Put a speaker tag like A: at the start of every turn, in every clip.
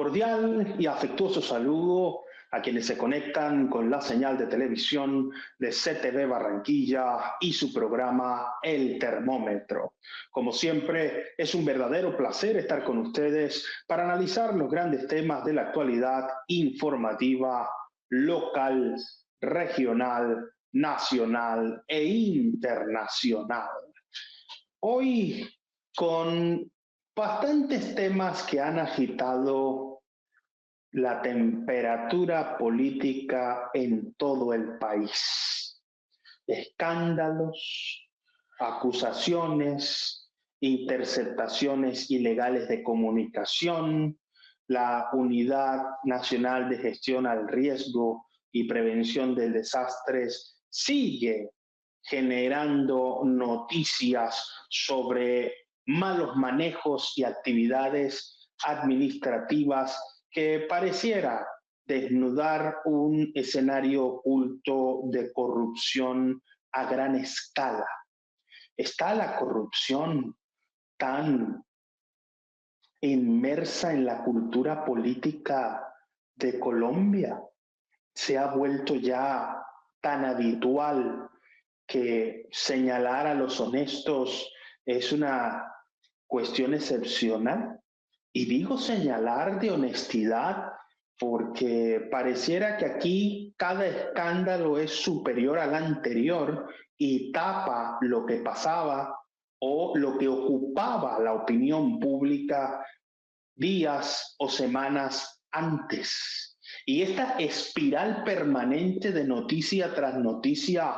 A: Cordial y afectuoso saludo a quienes se conectan con la señal de televisión de CTV Barranquilla y su programa El Termómetro. Como siempre, es un verdadero placer estar con ustedes para analizar los grandes temas de la actualidad informativa local, regional, nacional e internacional. Hoy con bastantes temas que han agitado la temperatura política en todo el país. Escándalos, acusaciones, interceptaciones ilegales de comunicación, la Unidad Nacional de Gestión al Riesgo y Prevención de Desastres sigue generando noticias sobre malos manejos y actividades administrativas que pareciera desnudar un escenario oculto de corrupción a gran escala. ¿Está la corrupción tan inmersa en la cultura política de Colombia? ¿Se ha vuelto ya tan habitual que señalar a los honestos es una cuestión excepcional? Y digo señalar de honestidad porque pareciera que aquí cada escándalo es superior al anterior y tapa lo que pasaba o lo que ocupaba la opinión pública días o semanas antes. Y esta espiral permanente de noticia tras noticia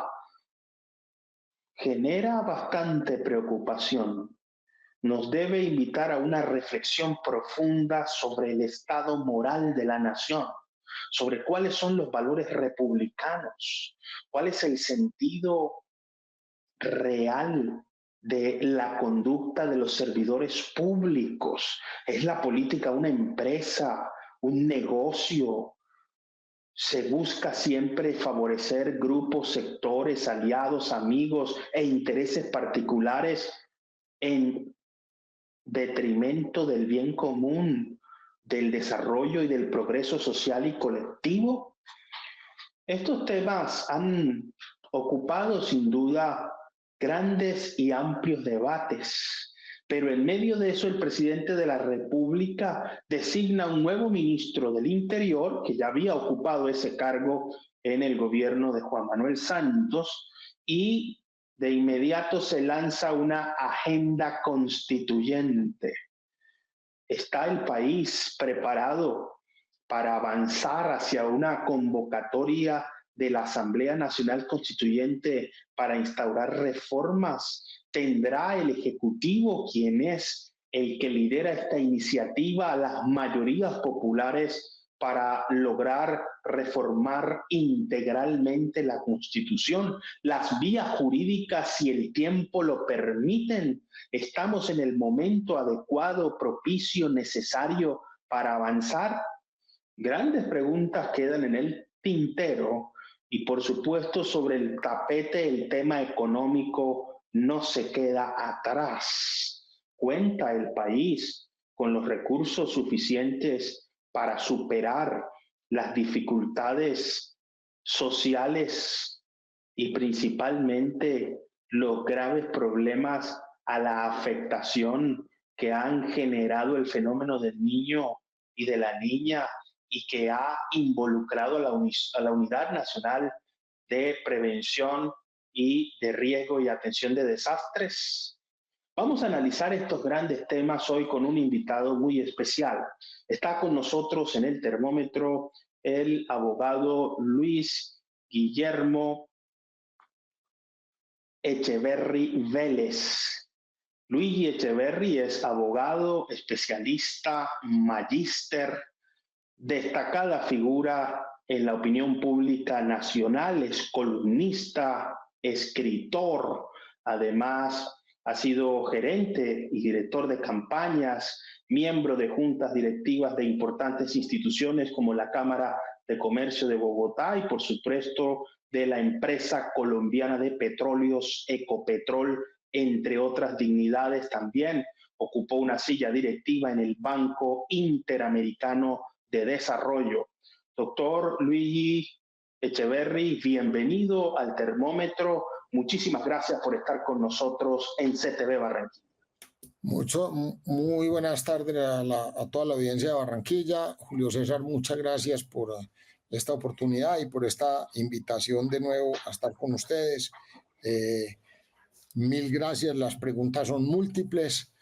A: genera bastante preocupación. Nos debe invitar a una reflexión profunda sobre el estado moral de la nación, sobre cuáles son los valores republicanos, cuál es el sentido real de la conducta de los servidores públicos. ¿Es la política una empresa, un negocio? Se busca siempre favorecer grupos, sectores, aliados, amigos e intereses particulares en detrimento del bien común, del desarrollo y del progreso social y colectivo. Estos temas han ocupado sin duda grandes y amplios debates, pero en medio de eso el presidente de la República designa un nuevo ministro del Interior, que ya había ocupado ese cargo en el gobierno de Juan Manuel Santos, y de inmediato se lanza una agenda constituyente. ¿Está el país preparado para avanzar hacia una convocatoria de la Asamblea Nacional Constituyente para instaurar reformas? ¿Tendrá el Ejecutivo, quien es el que lidera esta iniciativa, las mayorías populares para lograr reformar integralmente la Constitución? ¿Las vías jurídicas, si el tiempo lo permiten? ¿Estamos en el momento adecuado, propicio, necesario para avanzar? Grandes preguntas quedan en el tintero y, por supuesto, sobre el tapete el tema económico no se queda atrás. ¿Cuenta el país con los recursos suficientes para superar las dificultades sociales y principalmente los graves problemas a la afectación que han generado el fenómeno del niño y de la niña y que ha involucrado a la Unidad Nacional de Prevención y de Riesgo y Atención de Desastres? Vamos a analizar estos grandes temas hoy con un invitado muy especial. Está con nosotros en el termómetro el abogado Luis Guillermo Echeverry Vélez. Luigi Echeverry es abogado, especialista, magíster, destacada figura en la opinión pública nacional, es columnista, escritor, además ha sido gerente y director de campañas, miembro de juntas directivas de importantes instituciones como la Cámara de Comercio de Bogotá y, por supuesto, de la empresa colombiana de petróleos Ecopetrol, entre otras dignidades también. ocupó una silla directiva en el Banco Interamericano de Desarrollo. Doctor Luigi Echeverry, bienvenido al Termómetro. Muchísimas gracias por estar con nosotros en CTV Barranquilla.
B: Muy buenas tardes a toda la audiencia de Barranquilla. Julio César, muchas gracias por esta oportunidad y por esta invitación de nuevo a estar con ustedes. Mil gracias, las preguntas son múltiples.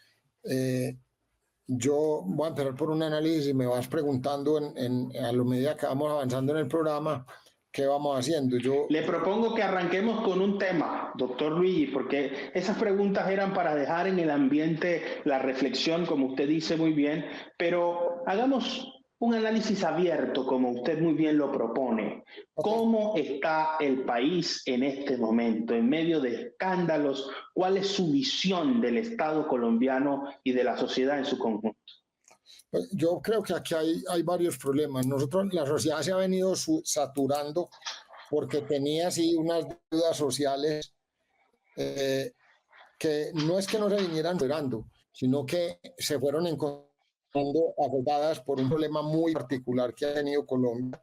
B: Yo voy a empezar por un análisis y me vas preguntando a lo medida que vamos avanzando en el programa qué vamos haciendo.
A: Le propongo que arranquemos con un tema, doctor Luigi, porque esas preguntas eran para dejar en el ambiente la reflexión, como usted dice muy bien, pero hagamos un análisis abierto, como usted muy bien lo propone. ¿Cómo está el país en este momento, en medio de escándalos? ¿Cuál es su visión del Estado colombiano y de la sociedad en su conjunto?
B: Yo creo que aquí hay varios problemas. La sociedad se ha venido saturando porque tenía así unas deudas sociales que no es que no se vinieran superando, sino que se fueron encontrando afectadas por un problema muy particular que ha tenido Colombia.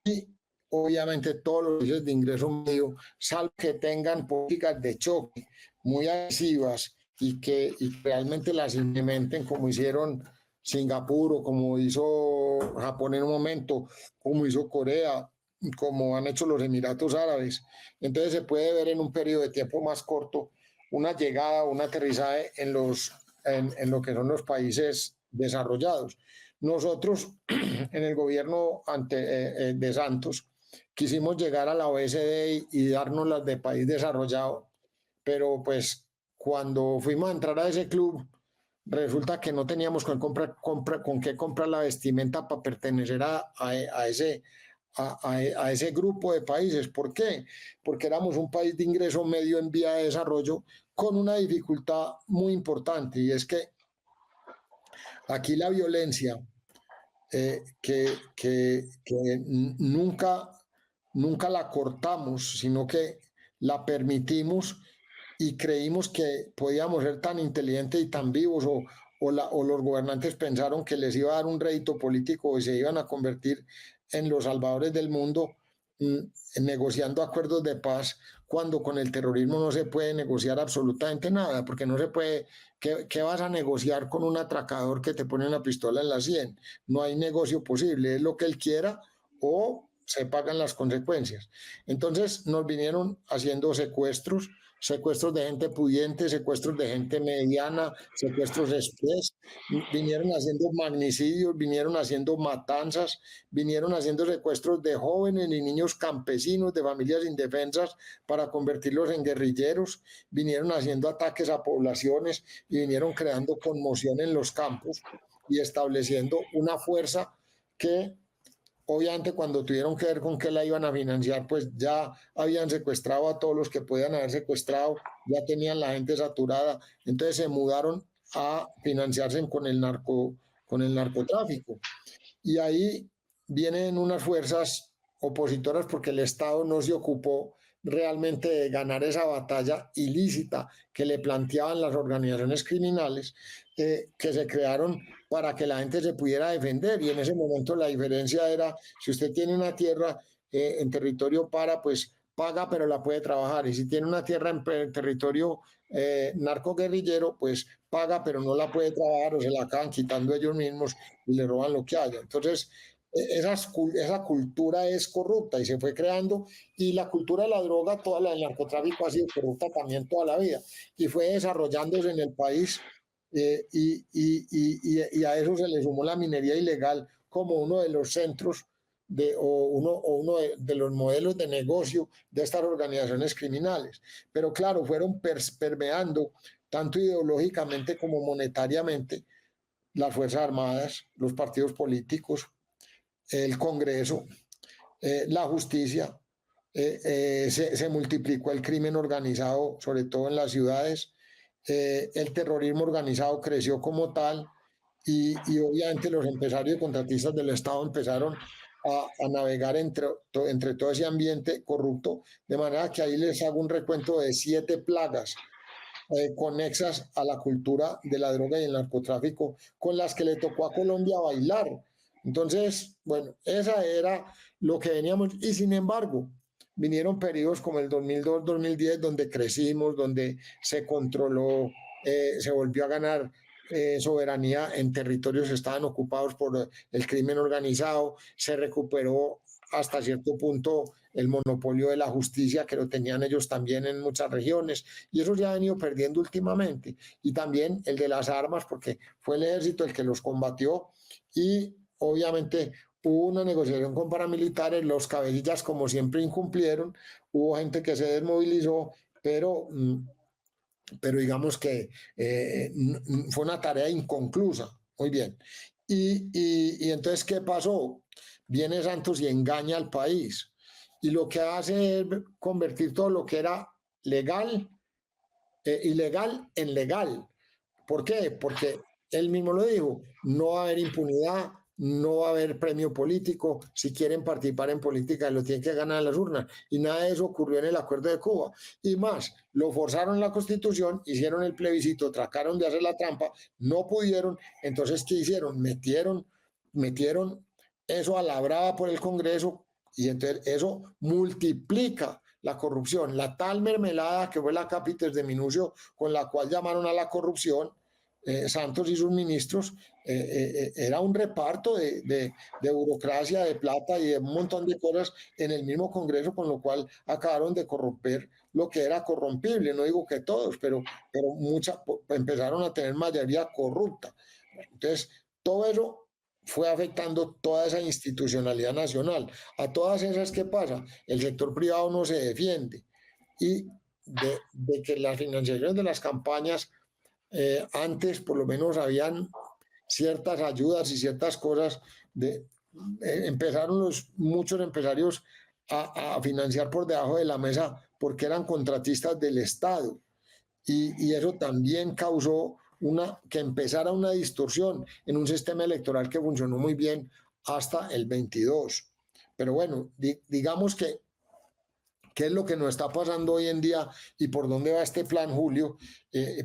B: Y obviamente todos los países de ingreso medio, salvo que tengan políticas de choque muy agresivas y que realmente las implementen como hicieron Singapur o como hizo Japón en un momento, como hizo Corea, como han hecho los Emiratos Árabes. Entonces se puede ver en un periodo de tiempo más corto una llegada, un aterrizaje en lo que son los países desarrollados. Nosotros en el gobierno de Santos quisimos llegar a la OSD y darnos las de país desarrollado, pero pues cuando fuimos a entrar a ese club resulta que no teníamos con qué comprar la vestimenta para pertenecer a ese grupo de países. ¿Por qué? Porque éramos un país de ingreso medio en vía de desarrollo con una dificultad muy importante, y es que aquí la violencia que nunca la cortamos, sino que la permitimos y creímos que podíamos ser tan inteligentes y tan vivos, o los gobernantes pensaron que les iba a dar un rédito político y se iban a convertir en los salvadores del mundo, negociando acuerdos de paz, cuando con el terrorismo no se puede negociar absolutamente nada, porque no se puede. ¿Qué vas a negociar con un atracador que te pone una pistola en la 100? No hay negocio posible, es lo que él quiera o se pagan las consecuencias. Entonces nos vinieron haciendo secuestros de gente pudiente, secuestros de gente mediana, secuestros express, vinieron haciendo magnicidios, vinieron haciendo matanzas, vinieron haciendo secuestros de jóvenes y niños campesinos, de familias indefensas, para convertirlos en guerrilleros, vinieron haciendo ataques a poblaciones y vinieron creando conmoción en los campos y estableciendo una fuerza que obviamente cuando tuvieron que ver con qué la iban a financiar, pues ya habían secuestrado a todos los que podían haber secuestrado, ya tenían la gente saturada, entonces se mudaron a financiarse con el narcotráfico. Y ahí vienen unas fuerzas opositoras porque el Estado no se ocupó realmente de ganar esa batalla ilícita que le planteaban las organizaciones criminales que se crearon para que la gente se pudiera defender. Y en ese momento la diferencia era, si usted tiene una tierra en territorio pues paga, pero la puede trabajar. Y si tiene una tierra en territorio narcoguerrillero, pues paga, pero no la puede trabajar, o se la acaban quitando ellos mismos y le roban lo que haya. Entonces, esa cultura es corrupta y se fue creando, y la cultura de la droga, toda la del narcotráfico, ha sido corrupta también toda la vida y fue desarrollándose en el país, y a eso se le sumó la minería ilegal como uno de los centros uno de los modelos de negocio de estas organizaciones criminales. Pero claro, fueron permeando tanto ideológicamente como monetariamente las Fuerzas Armadas, los partidos políticos, el Congreso, la justicia. Se multiplicó el crimen organizado, sobre todo en las ciudades. El terrorismo organizado creció como tal, y obviamente los empresarios y contratistas del Estado empezaron a navegar entre todo ese ambiente corrupto, de manera que ahí les hago un recuento de 7 plagas conexas a la cultura de la droga y el narcotráfico, con las que le tocó a Colombia bailar. Entonces, bueno, esa era lo que veníamos, y sin embargo, vinieron periodos como el 2002-2010, donde crecimos, donde se controló, se volvió a ganar soberanía en territorios que estaban ocupados por el crimen organizado, se recuperó hasta cierto punto el monopolio de la justicia, que lo tenían ellos también en muchas regiones, y eso se ha venido perdiendo últimamente, y también el de las armas, porque fue el ejército el que los combatió, y obviamente hubo una negociación con paramilitares, los cabecillas como siempre incumplieron, hubo gente que se desmovilizó, pero digamos que fue una tarea inconclusa. Muy bien. Y entonces, ¿qué pasó? Viene Santos y engaña al país. Y lo que hace es convertir todo lo que era legal, ilegal en legal. ¿Por qué? Porque él mismo lo dijo, no va a haber impunidad, no va a haber premio político, si quieren participar en política lo tienen que ganar en las urnas, y nada de eso ocurrió en el Acuerdo de Cuba. Y más, lo forzaron la Constitución, hicieron el plebiscito, trataron de hacer la trampa, no pudieron, entonces ¿qué hicieron? Metieron eso a la brava por el Congreso, y entonces eso multiplica la corrupción, la tal mermelada que fue la Cápites de Minucio, con la cual llamaron a la corrupción, Santos y sus ministros, era un reparto de burocracia, de plata y de un montón de cosas en el mismo Congreso, con lo cual acabaron de corromper lo que era corrompible. No digo que todos, pero empezaron a tener mayoría corrupta. Entonces, todo eso fue afectando toda esa institucionalidad nacional. A todas esas, ¿qué pasa? El sector privado no se defiende, y de que las financiaciones de las campañas, antes por lo menos habían ciertas ayudas y ciertas cosas, empezaron muchos empresarios a financiar por debajo de la mesa porque eran contratistas del Estado, y eso también causó que empezara una distorsión en un sistema electoral que funcionó muy bien hasta el 22. Pero bueno, digamos que qué es lo que nos está pasando hoy en día y por dónde va este plan, Julio,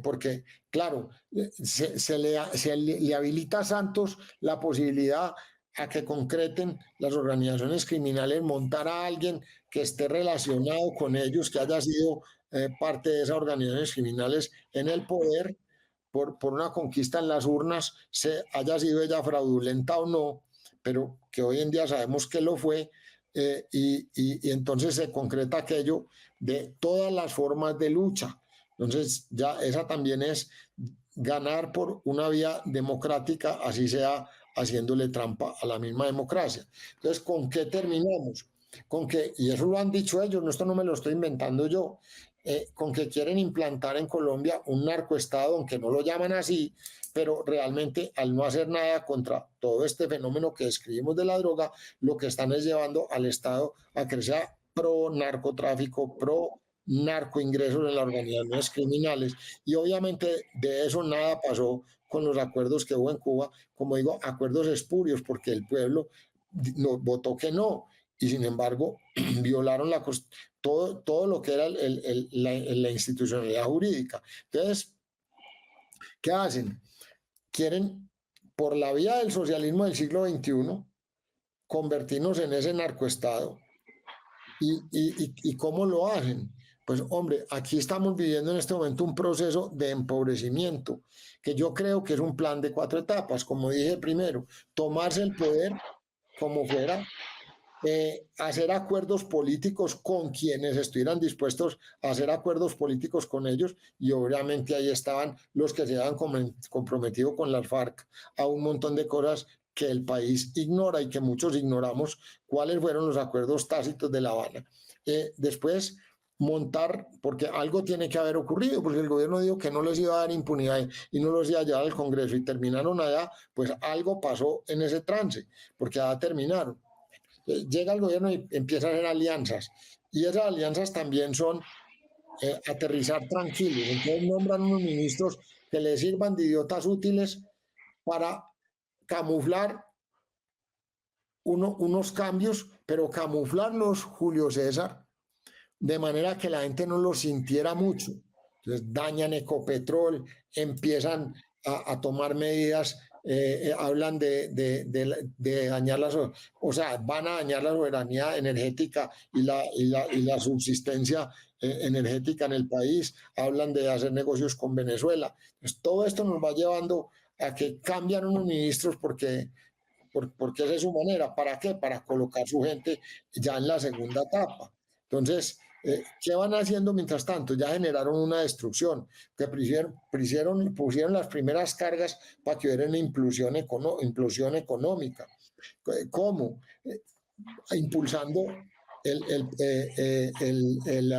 B: porque, claro, le habilita a Santos la posibilidad a que concreten las organizaciones criminales, montar a alguien que esté relacionado con ellos, que haya sido parte de esas organizaciones criminales en el poder por una conquista en las urnas, haya sido ella fraudulenta o no, pero que hoy en día sabemos que lo fue. Y entonces se concreta aquello de todas las formas de lucha. Entonces ya esa también es ganar por una vía democrática, así sea haciéndole trampa a la misma democracia. Entonces, ¿con qué terminamos? Con que, y eso lo han dicho ellos, esto no me lo estoy inventando yo, con que quieren implantar en Colombia un narcoestado, aunque no lo llaman así, pero realmente al no hacer nada contra todo este fenómeno que describimos de la droga, lo que están es llevando al Estado a que sea pro narcotráfico, pro narcoingresos en las organizaciones criminales, y obviamente de eso nada pasó con los acuerdos que hubo en Cuba, como digo, acuerdos espurios, porque el pueblo votó que no, y sin embargo violaron todo lo que era la institucionalidad jurídica. Entonces, ¿qué hacen? Quieren, por la vía del socialismo del siglo XXI, convertirnos en ese narcoestado. ¿Y cómo lo hacen? Pues hombre, aquí estamos viviendo en este momento un proceso de empobrecimiento, que yo creo que es un plan de 4 etapas. Como dije primero, tomarse el poder como fuera, hacer acuerdos políticos con quienes estuvieran dispuestos a hacer acuerdos políticos con ellos, y obviamente ahí estaban los que se habían comprometido con las FARC a un montón de cosas que el país ignora y que muchos ignoramos cuáles fueron los acuerdos tácitos de La Habana. Después montar, porque algo tiene que haber ocurrido, porque el gobierno dijo que no les iba a dar impunidad y no los iba a llevar al Congreso, y terminaron allá, pues algo pasó en ese trance, porque ya terminaron. Llega el gobierno y empieza a hacer alianzas, y esas alianzas también son aterrizar tranquilos. Entonces nombran unos ministros que les sirvan de idiotas útiles para camuflar unos cambios, pero camuflarlos, Julio César, de manera que la gente no los sintiera mucho. Entonces dañan Ecopetrol, empiezan a tomar medidas, hablan de dañar o sea, van a dañar la soberanía energética y la subsistencia energética en el país, hablan de hacer negocios con Venezuela. Entonces, todo esto nos va llevando a que cambian unos ministros porque esa es su manera. ¿Para qué? Para colocar su gente ya en la segunda etapa. Entonces, ¿qué van haciendo mientras tanto? Ya generaron una destrucción, que pusieron las primeras cargas para que hubiera una implosión económica. ¿Cómo? Impulsando el, el,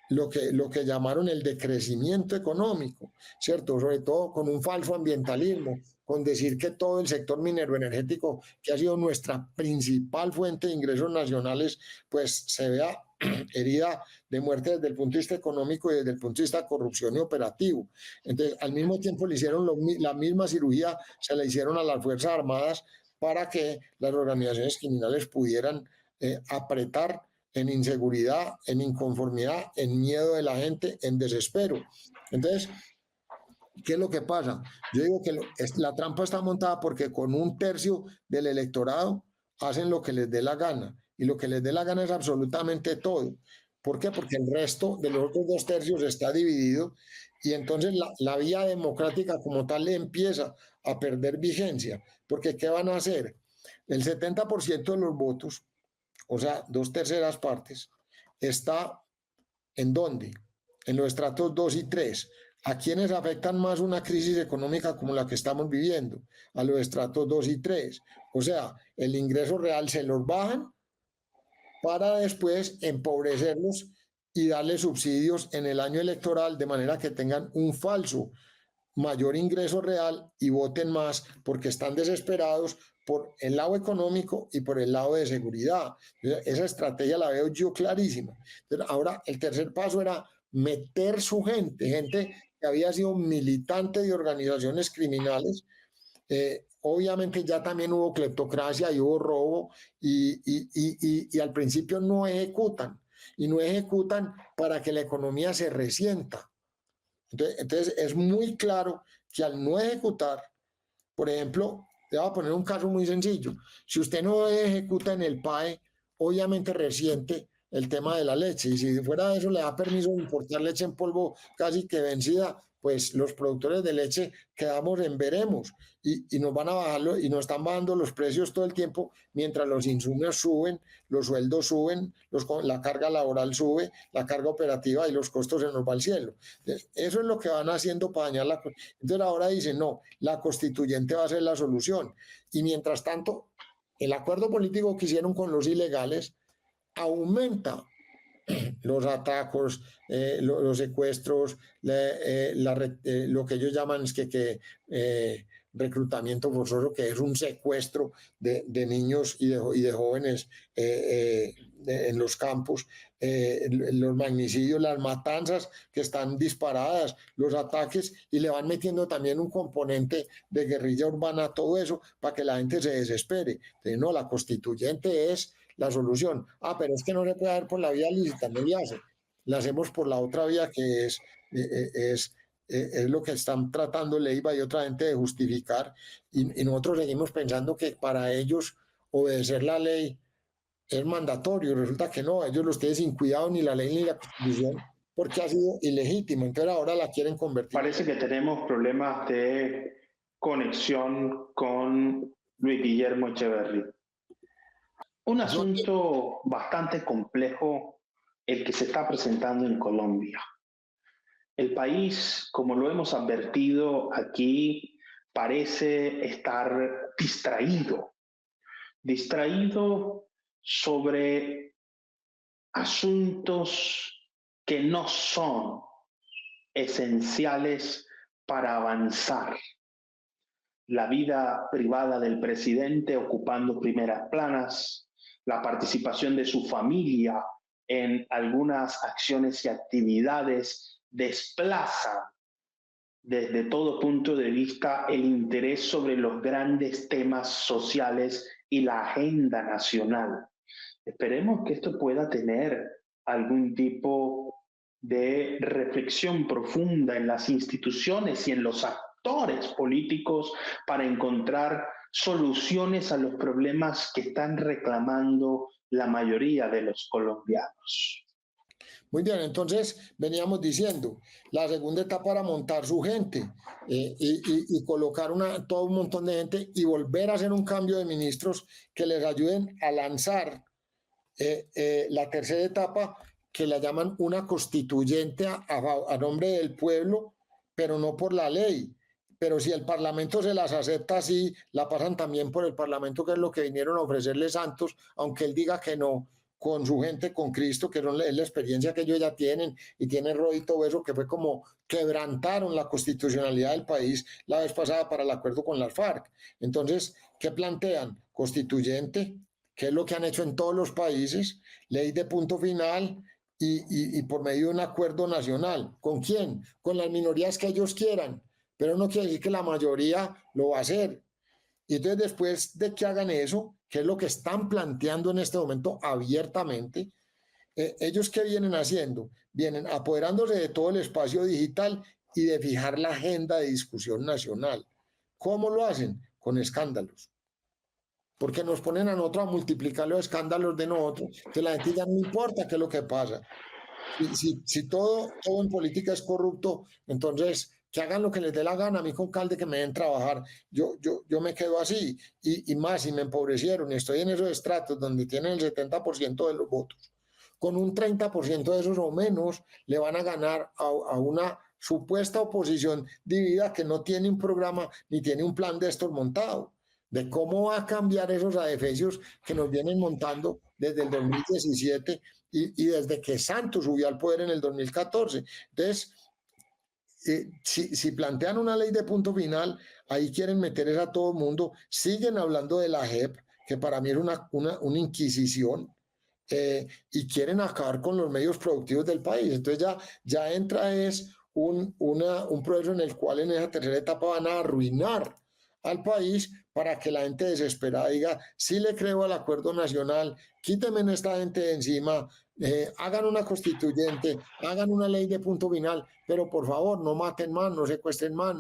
B: lo que llamaron el decrecimiento económico, ¿cierto? Sobre todo con un falso ambientalismo, con decir que todo el sector minero energético, que ha sido nuestra principal fuente de ingresos nacionales, pues se vea herida de muerte desde el punto de vista económico y desde el punto de vista de corrupción y operativo. Entonces, al mismo tiempo le hicieron la misma cirugía, se la hicieron a las Fuerzas Armadas para que las organizaciones criminales pudieran apretar en inseguridad, en inconformidad, en miedo de la gente, en desespero. Entonces, ¿qué es lo que pasa? Yo digo que la trampa está montada porque con un tercio del electorado hacen lo que les dé la gana, y lo que les dé la gana es absolutamente todo. ¿Por qué? Porque el resto de los otros dos tercios está dividido, y entonces la vía democrática como tal empieza a perder vigencia. Porque ¿qué van a hacer? El 70% de los votos, o sea, 2/3 partes, está ¿en dónde? En los estratos 2 y 3. ¿A quiénes afectan más una crisis económica como la que estamos viviendo? A los estratos 2 y 3. O sea, el ingreso real se los bajan para después empobrecerlos y darles subsidios en el año electoral de manera que tengan un falso mayor ingreso real y voten más porque están desesperados por el lado económico y por el lado de seguridad. Esa estrategia la veo yo clarísima. Entonces, ahora el tercer paso era meter su gente que había sido militante de organizaciones criminales. Obviamente ya también hubo cleptocracia y hubo robo y al principio no ejecutan, y no ejecutan para que la economía se resienta. Entonces es muy claro que al no ejecutar, por ejemplo, le voy a poner un caso muy sencillo. Si usted no ejecuta en el PAE, obviamente resiente el tema de la leche. Y si fuera de eso le da permiso de importar leche en polvo casi que vencida, pues los productores de leche quedamos en veremos y nos van a bajarlo y nos están bajando los precios todo el tiempo mientras los insumos suben, los sueldos suben, la carga laboral sube, la carga operativa y los costos se nos va al cielo. Entonces, eso es lo que van haciendo para dañar la... Entonces ahora dicen, no, la constituyente va a ser la solución. Y mientras tanto, el acuerdo político que hicieron con los ilegales aumenta los atacos, los secuestros, lo que ellos llaman es reclutamiento forzoso, que es un secuestro de niños y de jóvenes en los campos, los magnicidios, las matanzas que están disparadas, los ataques, y le van metiendo también un componente de guerrilla urbana a todo eso para que la gente se desespere. Entonces, no, la constituyente es la solución. Pero es que no se puede dar por la vía lícita, no le hace. La hacemos por la otra vía que es lo que están tratando Leiva y otra gente de justificar, y nosotros seguimos pensando que para ellos obedecer la ley es mandatorio, y resulta que no, ellos los tienen sin cuidado ni la ley ni la constitución porque ha sido ilegítimo, entonces ahora la quieren convertir.
A: Parece que tenemos problemas de conexión con Luis Guillermo Echeverry. Un asunto bastante complejo el que se está presentando en Colombia. El país, como lo hemos advertido aquí, parece estar distraído sobre asuntos que no son esenciales para avanzar. La vida privada del presidente ocupando primeras planas, la participación de su familia en algunas acciones y actividades desplaza desde todo punto de vista el interés sobre los grandes temas sociales y la agenda nacional. Esperemos que esto pueda tener algún tipo de reflexión profunda en las instituciones y en los actores políticos para encontrar soluciones a los problemas que están reclamando la mayoría de los colombianos.
B: Muy bien, entonces veníamos diciendo, la segunda etapa era montar su gente y colocar todo un montón de gente y volver a hacer un cambio de ministros que les ayuden a lanzar la tercera etapa, que la llaman una constituyente a nombre del pueblo, pero no por la ley. Pero si el Parlamento se las acepta así, la pasan también por el Parlamento, que es lo que vinieron a ofrecerle Santos, aunque él diga que no, con su gente, con Cristo, que es la experiencia que ellos ya tienen, y tienen Roy y todo eso, que fue como quebrantaron la constitucionalidad del país la vez pasada para el acuerdo con las FARC. Entonces, ¿qué plantean? Constituyente, que es lo que han hecho en todos los países, ley de punto final y por medio de un acuerdo nacional. ¿Con quién? Con las minorías que ellos quieran, pero no quiere decir que la mayoría lo va a hacer. Y entonces, después de que hagan eso, que es lo que están planteando en este momento abiertamente, ellos ¿qué vienen haciendo? Vienen apoderándose de todo el espacio digital y de fijar la agenda de discusión nacional. ¿Cómo lo hacen? Con escándalos. Porque nos ponen a nosotros a multiplicar los escándalos de nosotros, que la gente ya no importa qué es lo que pasa. Si todo en política es corrupto, entonces que hagan lo que les dé la gana, a mí con calde que me den trabajar, yo me quedo así, y más si me empobrecieron y estoy en esos estratos donde tienen el 70% de los votos. Con un 30% de esos o menos le van a ganar a una supuesta oposición dividida que no tiene un programa ni tiene un plan de estos montado, de cómo va a cambiar esos adefesios que nos vienen montando desde el 2017 y desde que Santos subió al poder en el 2014. Entonces, si plantean una ley de punto final, ahí quieren meter a todo el mundo, siguen hablando de la JEP, que para mí es una inquisición, y quieren acabar con los medios productivos del país. Entonces ya entra un proceso en el cual en esa tercera etapa van a arruinar al país para que la gente desesperada diga, sí le creo al acuerdo nacional, quítenme a esta gente de encima, hagan una constituyente, hagan una ley de punto final, pero por favor no maten más, no secuestren más,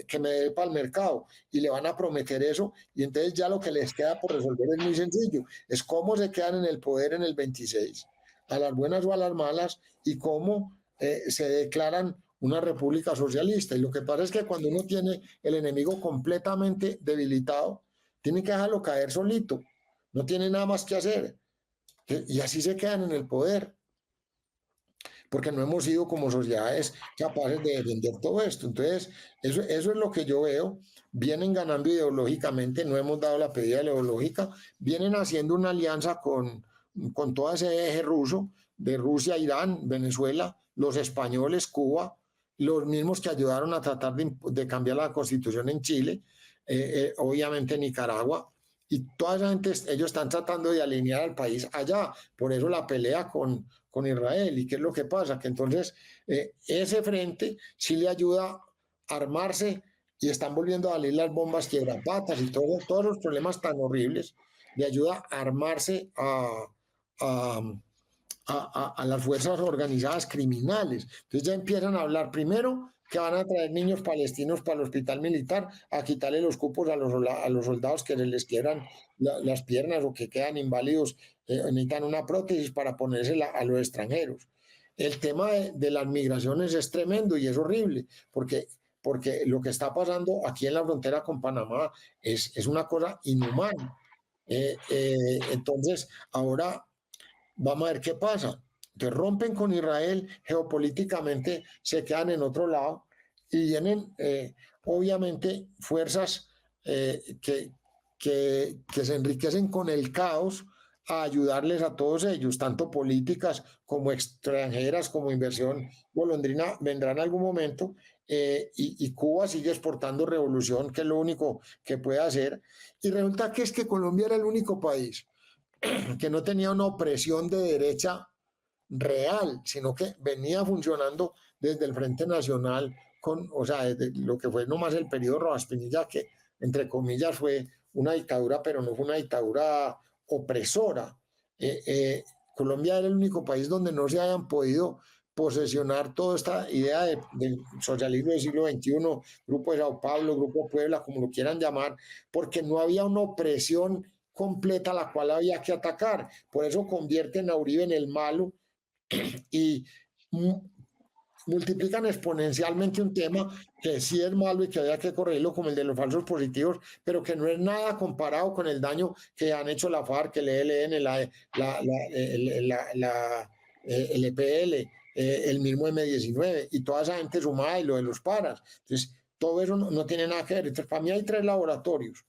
B: que me dé para el mercado. Y le van a prometer eso, y entonces ya lo que les queda por resolver es muy sencillo, es cómo se quedan en el poder en el 26, a las buenas o a las malas, y cómo se declaran una república socialista. Y lo que pasa es que cuando uno tiene el enemigo completamente debilitado, tiene que dejarlo caer solito, no tiene nada más que hacer. Y así se quedan en el poder, porque no hemos sido como sociedades capaces de defender todo esto. Entonces, eso es lo que yo veo. Vienen ganando ideológicamente, no hemos dado la pedida ideológica, vienen haciendo una alianza con todo ese eje ruso, de Rusia, Irán, Venezuela, los españoles, Cuba, los mismos que ayudaron a tratar de cambiar la constitución en Chile, obviamente Nicaragua, y toda esa gente, ellos están tratando de alinear al país allá, por eso la pelea con Israel. ¿Y qué es lo que pasa? Que entonces ese frente sí le ayuda a armarse, y están volviendo a salir las bombas quiebrapatas y todos los problemas tan horribles, le ayuda a armarse a las fuerzas organizadas criminales. Entonces ya empiezan a hablar primero que van a traer niños palestinos para el hospital militar, a quitarle los cupos a los soldados que les quiebran las piernas o que quedan inválidos, necesitan una prótesis para ponérsela a los extranjeros. El tema de las migraciones es tremendo y es horrible, porque lo que está pasando aquí en la frontera con Panamá es una cosa inhumana. Entonces, ahora vamos a ver qué pasa. Entonces rompen con Israel, geopolíticamente se quedan en otro lado, y vienen obviamente fuerzas que se enriquecen con el caos a ayudarles a todos ellos, tanto políticas como extranjeras, como inversión golondrina, vendrá en algún momento, y Cuba sigue exportando revolución, que es lo único que puede hacer. Y resulta que es que Colombia era el único país que no tenía una opresión de derecha real, sino que venía funcionando desde el Frente Nacional, o sea, desde lo que fue nomás el periodo Rojas Pinilla, que entre comillas fue una dictadura, pero no fue una dictadura opresora. Colombia era el único país donde no se hayan podido posesionar toda esta idea del socialismo del siglo XXI, Grupo de Sao Paulo, Grupo Puebla, como lo quieran llamar, porque no había una opresión completa a la cual había que atacar. Por eso convierten a Uribe en el malo y multiplican exponencialmente un tema que sí es malo y que había que corregirlo, como el de los falsos positivos, pero que no es nada comparado con el daño que han hecho la FARC, el ELN, el EPL, el mismo M-19 y toda esa gente sumada y lo de los paras. Entonces, todo eso no tiene nada que ver. Entonces, para mí hay 3 laboratorios.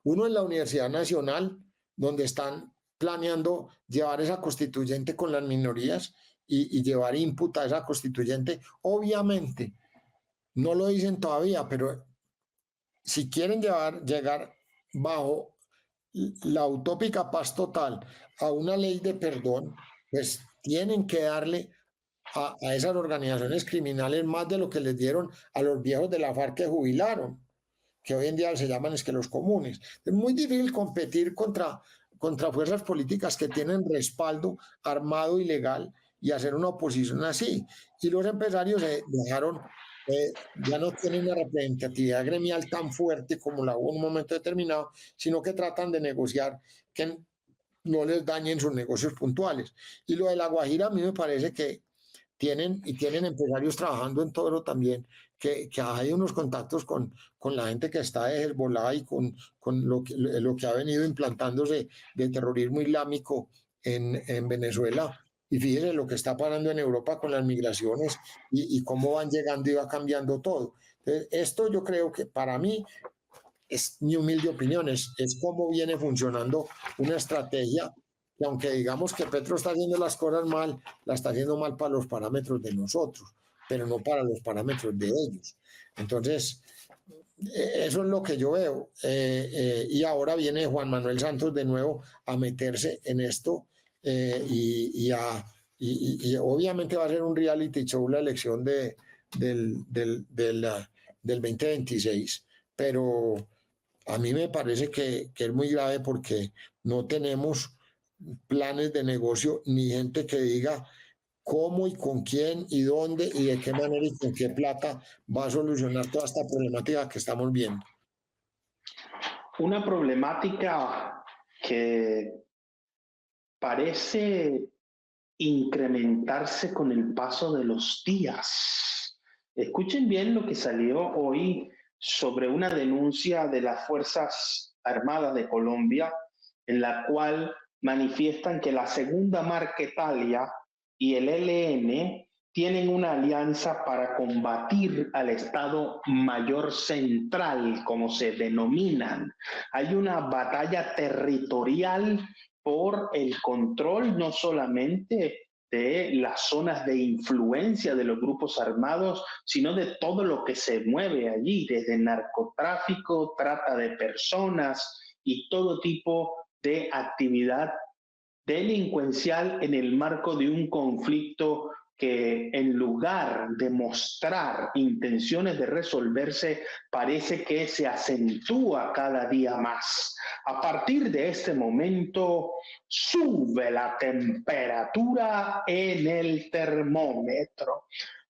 B: Uno es la Universidad Nacional, donde están planeando llevar esa constituyente con las minorías y llevar input a esa constituyente. Obviamente, no lo dicen todavía, pero si quieren llegar bajo la utópica paz total a una ley de perdón, pues tienen que darle a esas organizaciones criminales más de lo que les dieron a los viejos de la FARC que jubilaron, que hoy en día se llaman es que los comunes. Es muy difícil competir contra fuerzas políticas que tienen respaldo armado y legal y hacer una oposición así. Y los empresarios dejaron, ya no tienen una representatividad gremial tan fuerte como la hubo en un momento determinado, sino que tratan de negociar que no les dañen sus negocios puntuales. Y lo de La Guajira a mí me parece que tienen empresarios trabajando en todo eso también, que hay unos contactos con la gente que está de Hezbollah y con lo que ha venido implantándose de terrorismo islámico en Venezuela. Y fíjese lo que está pasando en Europa con las migraciones y cómo van llegando y va cambiando todo. Entonces, esto yo creo que para mí es mi humilde opinión, es cómo viene funcionando una estrategia que aunque digamos que Petro está haciendo las cosas mal, la está haciendo mal para los parámetros de nosotros, pero no para los parámetros de ellos. Entonces, eso es lo que yo veo. Y ahora viene Juan Manuel Santos de nuevo a meterse en esto y obviamente va a ser un reality show la elección del 2026, pero a mí me parece que es muy grave porque no tenemos planes de negocio ni gente que diga cómo y con quién y dónde y de qué manera y con qué plata va a solucionar toda esta problemática que estamos viendo.
A: Una problemática que parece incrementarse con el paso de los días. Escuchen bien lo que salió hoy sobre una denuncia de las Fuerzas Armadas de Colombia, en la cual manifiestan que la Segunda Marquetalia y el ELN tienen una alianza para combatir al Estado Mayor Central, como se denominan. Hay una batalla territorial por el control no solamente de las zonas de influencia de los grupos armados, sino de todo lo que se mueve allí, desde narcotráfico, trata de personas y todo tipo de actividad delincuencial en el marco de un conflicto que en lugar de mostrar intenciones de resolverse, parece que se acentúa cada día más. A partir de este momento, sube la temperatura en el termómetro.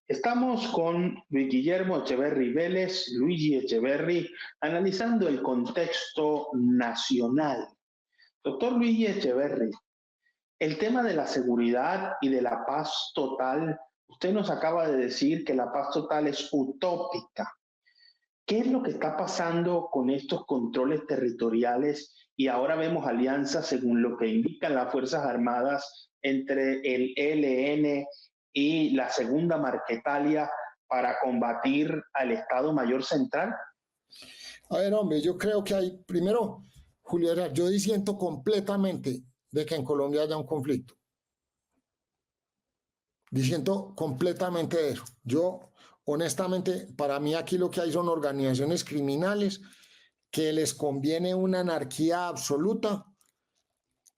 A: Estamos con Luis Guillermo Echeverry Vélez, Luigi Echeverry, analizando el contexto nacional. Doctor Luigi Echeverry, el tema de la seguridad y de la paz total, usted nos acaba de decir que la paz total es utópica. ¿Qué es lo que está pasando con estos controles territoriales? Y ahora vemos alianzas, según lo que indican las Fuerzas Armadas, entre el ELN y la Segunda Marquetalia para combatir al Estado Mayor Central.
B: A ver, hombre, yo creo que hay, primero, Julio, yo disiento completamente de que en Colombia haya un conflicto. Disiento completamente de eso. Yo, honestamente, para mí aquí lo que hay son organizaciones criminales que les conviene una anarquía absoluta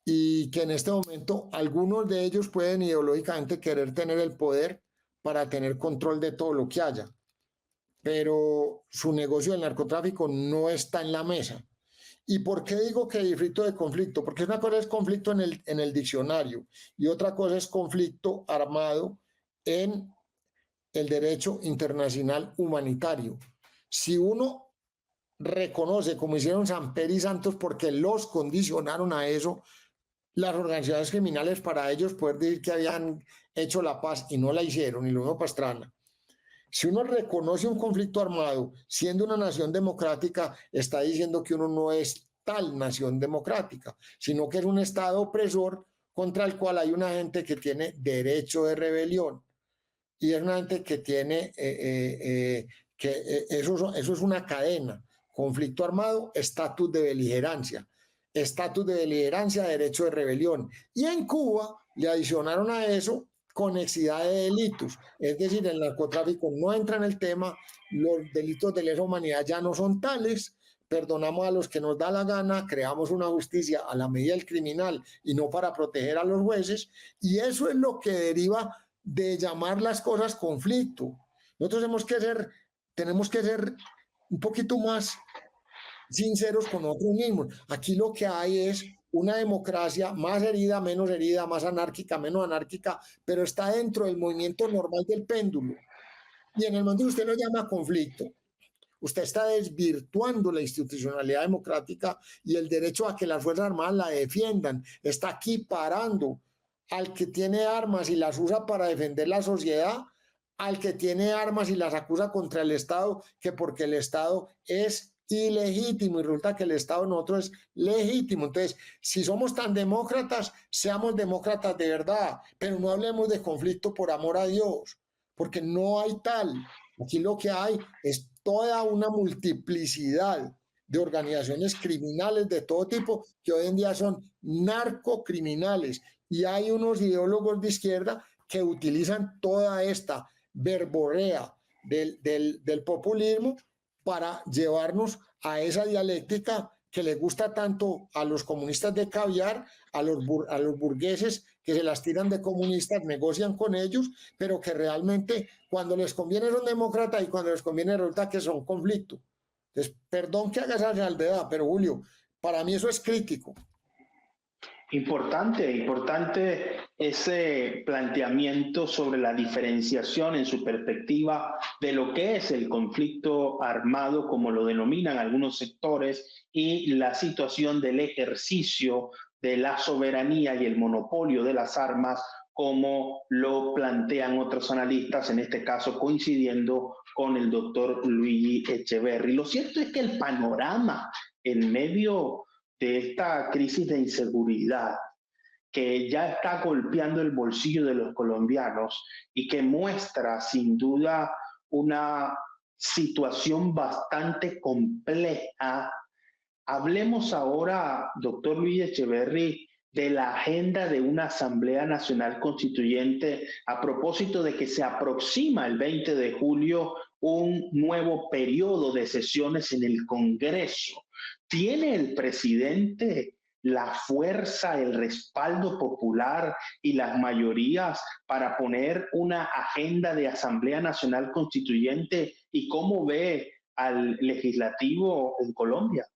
B: y que en este momento algunos de ellos pueden ideológicamente querer tener el poder para tener control de todo lo que haya, pero su negocio del narcotráfico no está en la mesa. ¿Y por qué digo que disfruto de conflicto? Porque una cosa es conflicto en el diccionario y otra cosa es conflicto armado en el derecho internacional humanitario. Si uno reconoce, como hicieron Samper y Santos, porque los condicionaron a eso, las organizaciones criminales, para ellos poder decir que habían hecho la paz y no la hicieron, y lo mismo Pastrana. Si uno reconoce un conflicto armado siendo una nación democrática, está diciendo que uno no es tal nación democrática, sino que es un Estado opresor contra el cual hay una gente que tiene derecho de rebelión y es una gente que tiene, eso es una cadena, conflicto armado, estatus de beligerancia, derecho de rebelión. Y en Cuba le adicionaron a eso conexidad de delitos, es decir, el narcotráfico no entra en el tema, los delitos de lesa humanidad ya no son tales, perdonamos a los que nos da la gana, creamos una justicia a la medida del criminal y no para proteger a los jueces, y eso es lo que deriva de llamar las cosas conflicto. Nosotros tenemos que ser un poquito más sinceros con nosotros mismos. Aquí lo que hay es una democracia más herida, más anárquica, menos anárquica, pero está dentro del movimiento normal del péndulo. Y en el momento que usted lo llama conflicto, usted está desvirtuando la institucionalidad democrática y el derecho a que las Fuerzas Armadas la defiendan. Está equiparando al que tiene armas y las usa para defender la sociedad, al que tiene armas y las acusa contra el Estado, que porque el Estado es ilegítimo y resulta que el Estado de nosotros es legítimo. Entonces, si somos tan demócratas, seamos demócratas de verdad, pero no hablemos de conflicto por amor a Dios, porque no hay tal. Aquí lo que hay es toda una multiplicidad de organizaciones criminales de todo tipo que hoy en día son narcocriminales y hay unos ideólogos de izquierda que utilizan toda esta verborrea del populismo para llevarnos a esa dialéctica que le gusta tanto a los comunistas de caviar, a los burgueses que se las tiran de comunistas, negocian con ellos, pero que realmente cuando les conviene son demócratas y cuando les conviene resulta que son conflicto. Entonces, perdón que haga esa salvedad, pero Julio, para mí eso es crítico.
A: Importante ese planteamiento sobre la diferenciación en su perspectiva de lo que es el conflicto armado, como lo denominan algunos sectores, y la situación del ejercicio de la soberanía y el monopolio de las armas, como lo plantean otros analistas, en este caso coincidiendo con el doctor Luigi Echeverri. Lo cierto es que el panorama en medio de esta crisis de inseguridad que ya está golpeando el bolsillo de los colombianos y que muestra sin duda una situación bastante compleja. Hablemos ahora, doctor Luis Echeverri, de la agenda de una Asamblea Nacional Constituyente a propósito de que se aproxima el 20 de julio un nuevo periodo de sesiones en el Congreso. ¿Tiene el presidente la fuerza, el respaldo popular y las mayorías para poner una agenda de Asamblea Nacional Constituyente? ¿Y cómo ve al legislativo en Colombia?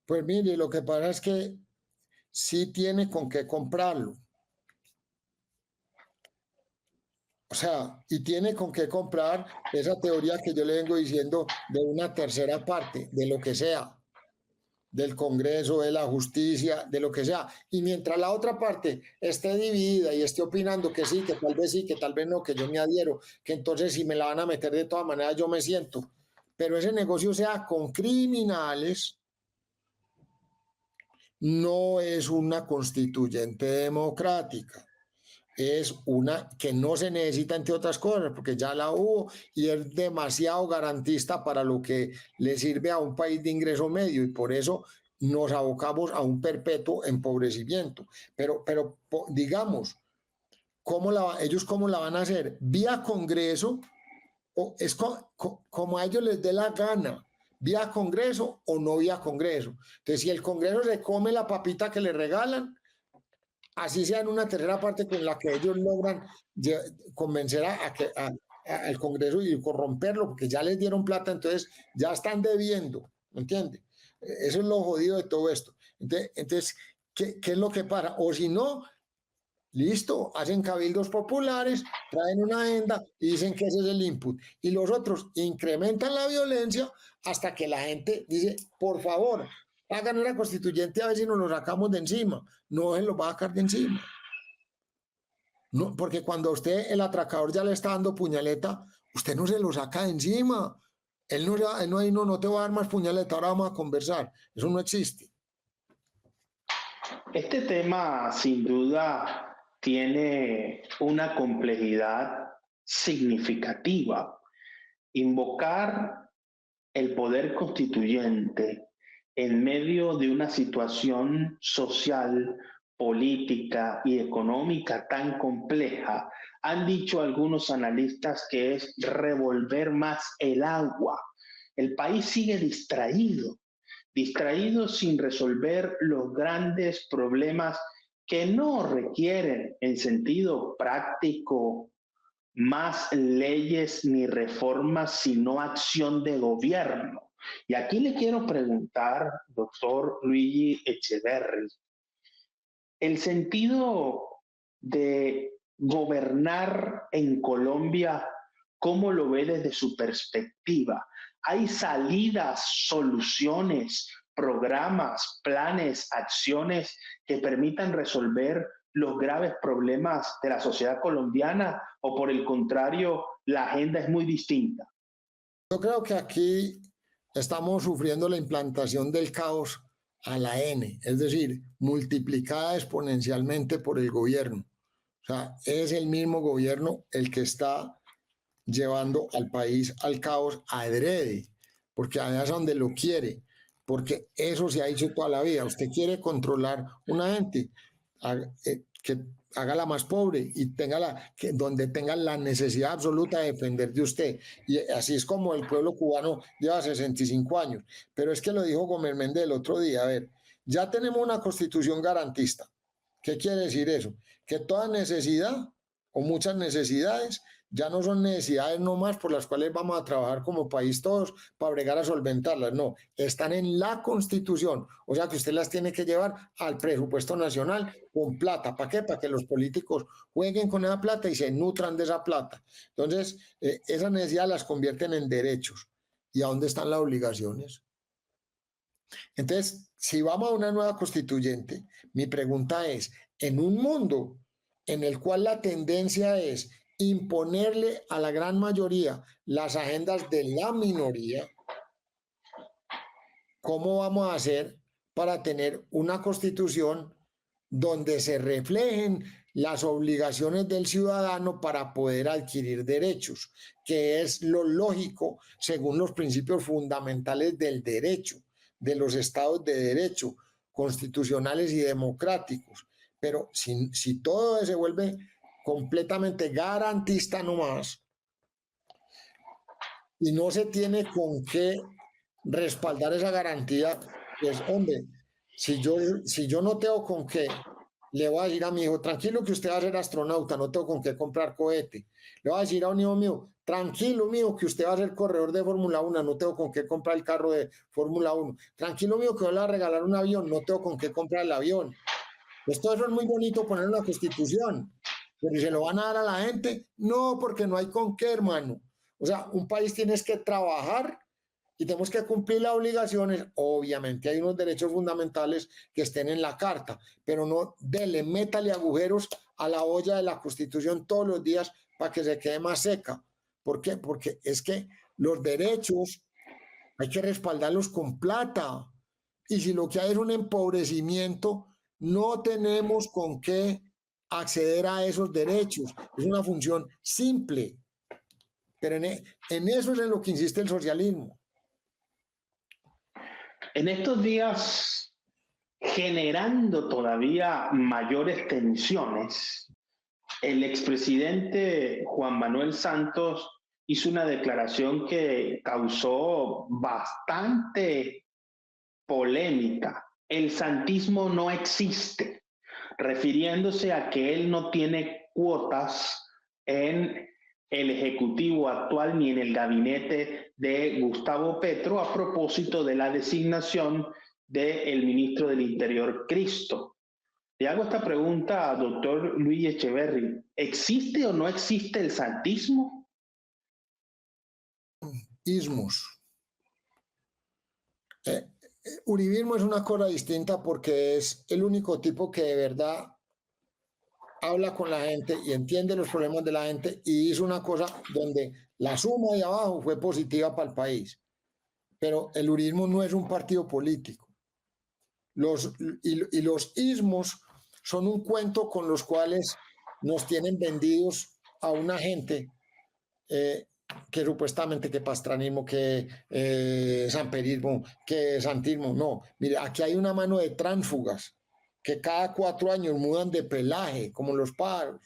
B: Pues mire, lo que pasa es que sí tiene con qué comprarlo. O sea, y tiene con qué comprar esa teoría que yo le vengo diciendo de una tercera parte, de lo que sea, del Congreso, de la justicia, de lo que sea. Y mientras la otra parte esté dividida y esté opinando que sí, que tal vez no, que yo me adhiero, que entonces si me la van a meter de todas maneras yo me siento. Pero ese negocio sea con criminales, no es una constituyente democrática. Es una que no se necesita, entre otras cosas, porque ya la hubo y es demasiado garantista para lo que le sirve a un país de ingreso medio y por eso nos abocamos a un perpetuo empobrecimiento. Pero digamos, ellos cómo la van a hacer? ¿Vía Congreso? O es como a ellos les dé la gana, vía Congreso o no vía Congreso. Entonces, si el Congreso se come la papita que le regalan, así sea en una tercera parte con la que ellos logran convencer al Congreso y corromperlo, porque ya les dieron plata, entonces ya están debiendo, ¿me entiende? Eso es lo jodido de todo esto. Entonces ¿qué es lo que pasa? O si no, listo, hacen cabildos populares, traen una agenda y dicen que ese es el input. Y los otros incrementan la violencia hasta que la gente dice, por favor, hagan una constituyente a ver si nos lo sacamos de encima. No se lo va a sacar de encima. No, porque cuando a usted el atracador ya le está dando puñaleta, usted no se lo saca de encima. Él no te va a dar más puñaleta, ahora vamos a conversar. Eso no existe.
A: Este tema, sin duda, tiene una complejidad significativa. Invocar el poder constituyente en medio de una situación social, política y económica tan compleja, han dicho algunos analistas que es revolver más el agua. El país sigue distraído sin resolver los grandes problemas que no requieren en sentido práctico más leyes ni reformas, sino acción de gobierno. Y aquí le quiero preguntar, doctor Luigi Echeverri, el sentido de gobernar en Colombia, ¿cómo lo ve desde su perspectiva? ¿Hay salidas, soluciones, programas, planes, acciones que permitan resolver los graves problemas de la sociedad colombiana, o por el contrario, la agenda es muy distinta?
B: Yo creo que aquí estamos sufriendo la implantación del caos a la N, es decir, multiplicada exponencialmente por el gobierno. O sea, es el mismo gobierno el que está llevando al país al caos adrede, porque allá es donde lo quiere, porque eso se ha hecho toda la vida. Usted quiere controlar una gente que hágala más pobre y donde tenga la necesidad absoluta de depender de usted. Y así es como el pueblo cubano lleva 65 años. Pero es que lo dijo Gómez Méndez el otro día, a ver, ya tenemos una constitución garantista. ¿Qué quiere decir eso? Que toda necesidad o muchas necesidades ya no son necesidades nomás por las cuales vamos a trabajar como país todos para bregar a solventarlas, no, están en la Constitución, o sea que usted las tiene que llevar al presupuesto nacional con plata. ¿Para qué? Para que los políticos jueguen con esa plata y se nutran de esa plata. Entonces, esas necesidades las convierten en derechos. ¿Y a dónde están las obligaciones? Entonces, si vamos a una nueva constituyente, mi pregunta es, en un mundo en el cual la tendencia es imponerle a la gran mayoría las agendas de la minoría, ¿cómo vamos a hacer para tener una constitución donde se reflejen las obligaciones del ciudadano para poder adquirir derechos, que es lo lógico según los principios fundamentales del derecho, de los estados de derecho, constitucionales y democráticos? Pero si todo se vuelve completamente garantista nomás y no se tiene con qué respaldar esa garantía, pues hombre, si yo no tengo con qué, le voy a decir a mi hijo, tranquilo que usted va a ser astronauta, no tengo con qué comprar cohete. Le voy a decir a un hijo mío, tranquilo mío que usted va a ser corredor de Fórmula 1, no tengo con qué comprar el carro de Fórmula 1. Tranquilo mío que voy a regalar un avión, no tengo con qué comprar el avión. Pues todo eso es muy bonito poner en la Constitución, pero ¿se lo van a dar a la gente? No, porque no hay con qué, hermano. O sea, un país tienes que trabajar y tenemos que cumplir las obligaciones. Obviamente hay unos derechos fundamentales que estén en la carta, pero no métale agujeros a la olla de la Constitución todos los días para que se quede más seca. ¿Por qué? Porque es que los derechos hay que respaldarlos con plata. Y si lo que hay es un empobrecimiento, no tenemos con qué acceder a esos derechos. Es una función simple. Pero en eso es en lo que insiste el socialismo.
A: En estos días, generando todavía mayores tensiones, el expresidente Juan Manuel Santos hizo una declaración que causó bastante polémica. El santismo no existe, refiriéndose a que él no tiene cuotas en el Ejecutivo actual ni en el gabinete de Gustavo Petro a propósito de la designación del ministro del Interior, Cristo. Le hago esta pregunta al doctor Luis Echeverry. ¿Existe o no existe el santismo?
B: Ismos. Uribismo es una cosa distinta porque es el único tipo que de verdad habla con la gente y entiende los problemas de la gente y hizo una cosa donde la suma de abajo fue positiva para el país. Pero el uribismo no es un partido político. Los ismos son un cuento con los cuales nos tienen vendidos a una gente que supuestamente que pastranismo, que samperismo, que santismo. No, mire, aquí hay una mano de tránsfugas que cada 4 años mudan de pelaje, como los pájaros.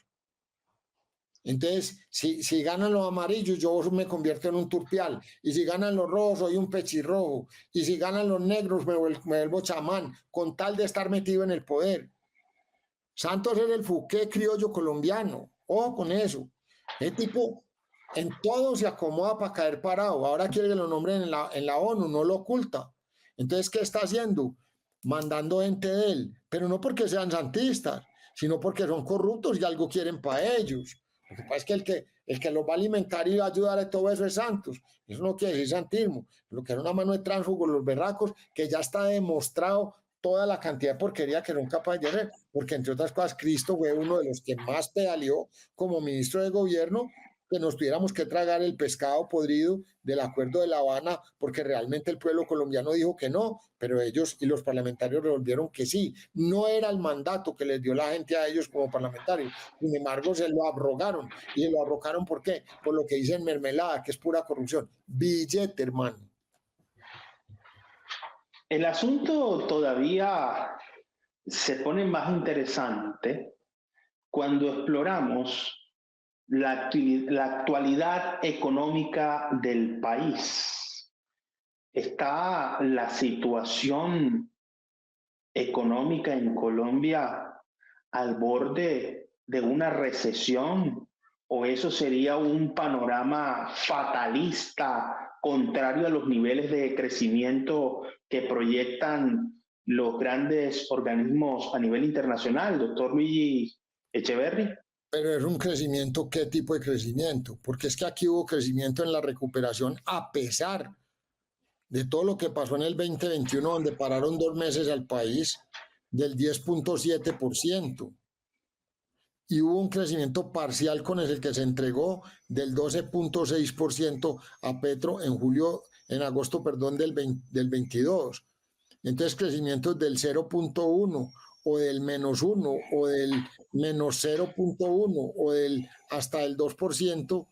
B: Entonces, si ganan los amarillos, yo me convierto en un turpial. Y si ganan los rojos, soy un pechirrojo. Y si ganan los negros, me vuelvo chamán, con tal de estar metido en el poder. Santos es el Fouquet criollo colombiano. Ojo con eso. Ese tipo en todo se acomoda para caer parado. Ahora quiere que lo nombren en la ONU, no lo oculta. Entonces, ¿qué está haciendo? Mandando gente de él. Pero no porque sean santistas, sino porque son corruptos y algo quieren para ellos. Lo que pasa es que el que los va a alimentar y va a ayudar a todo eso es Santos. Eso no quiere decir santismo. Lo que era una mano de tránsfugo, los berracos, que ya está demostrado toda la cantidad de porquería que son capaces de hacer. Porque, entre otras cosas, Cristo fue uno de los que más pedaleó como ministro de gobierno, que nos tuviéramos que tragar el pescado podrido del acuerdo de La Habana, porque realmente el pueblo colombiano dijo que no, pero ellos y los parlamentarios resolvieron que sí. No era el mandato que les dio la gente a ellos como parlamentarios. Sin embargo, se lo abrogaron. ¿Y se lo abrogaron por qué? Por lo que dicen mermelada, que es pura corrupción. Billete, hermano.
A: El asunto todavía se pone más interesante cuando exploramos la actualidad económica del país. ¿Está la situación económica en Colombia al borde de una recesión? ¿O eso sería un panorama fatalista, contrario a los niveles de crecimiento que proyectan los grandes organismos a nivel internacional, doctor Luigi Echeverry?
B: Pero es un crecimiento, ¿qué tipo de crecimiento? Porque es que aquí hubo crecimiento en la recuperación a pesar de todo lo que pasó en el 2021, donde pararon 2 meses al país, del 10.7%. Y hubo un crecimiento parcial con el que se entregó del 12.6% a Petro en agosto, del 22. Entonces, crecimientos del 0.1 o del -1 o del -0.1 o del hasta el 2%,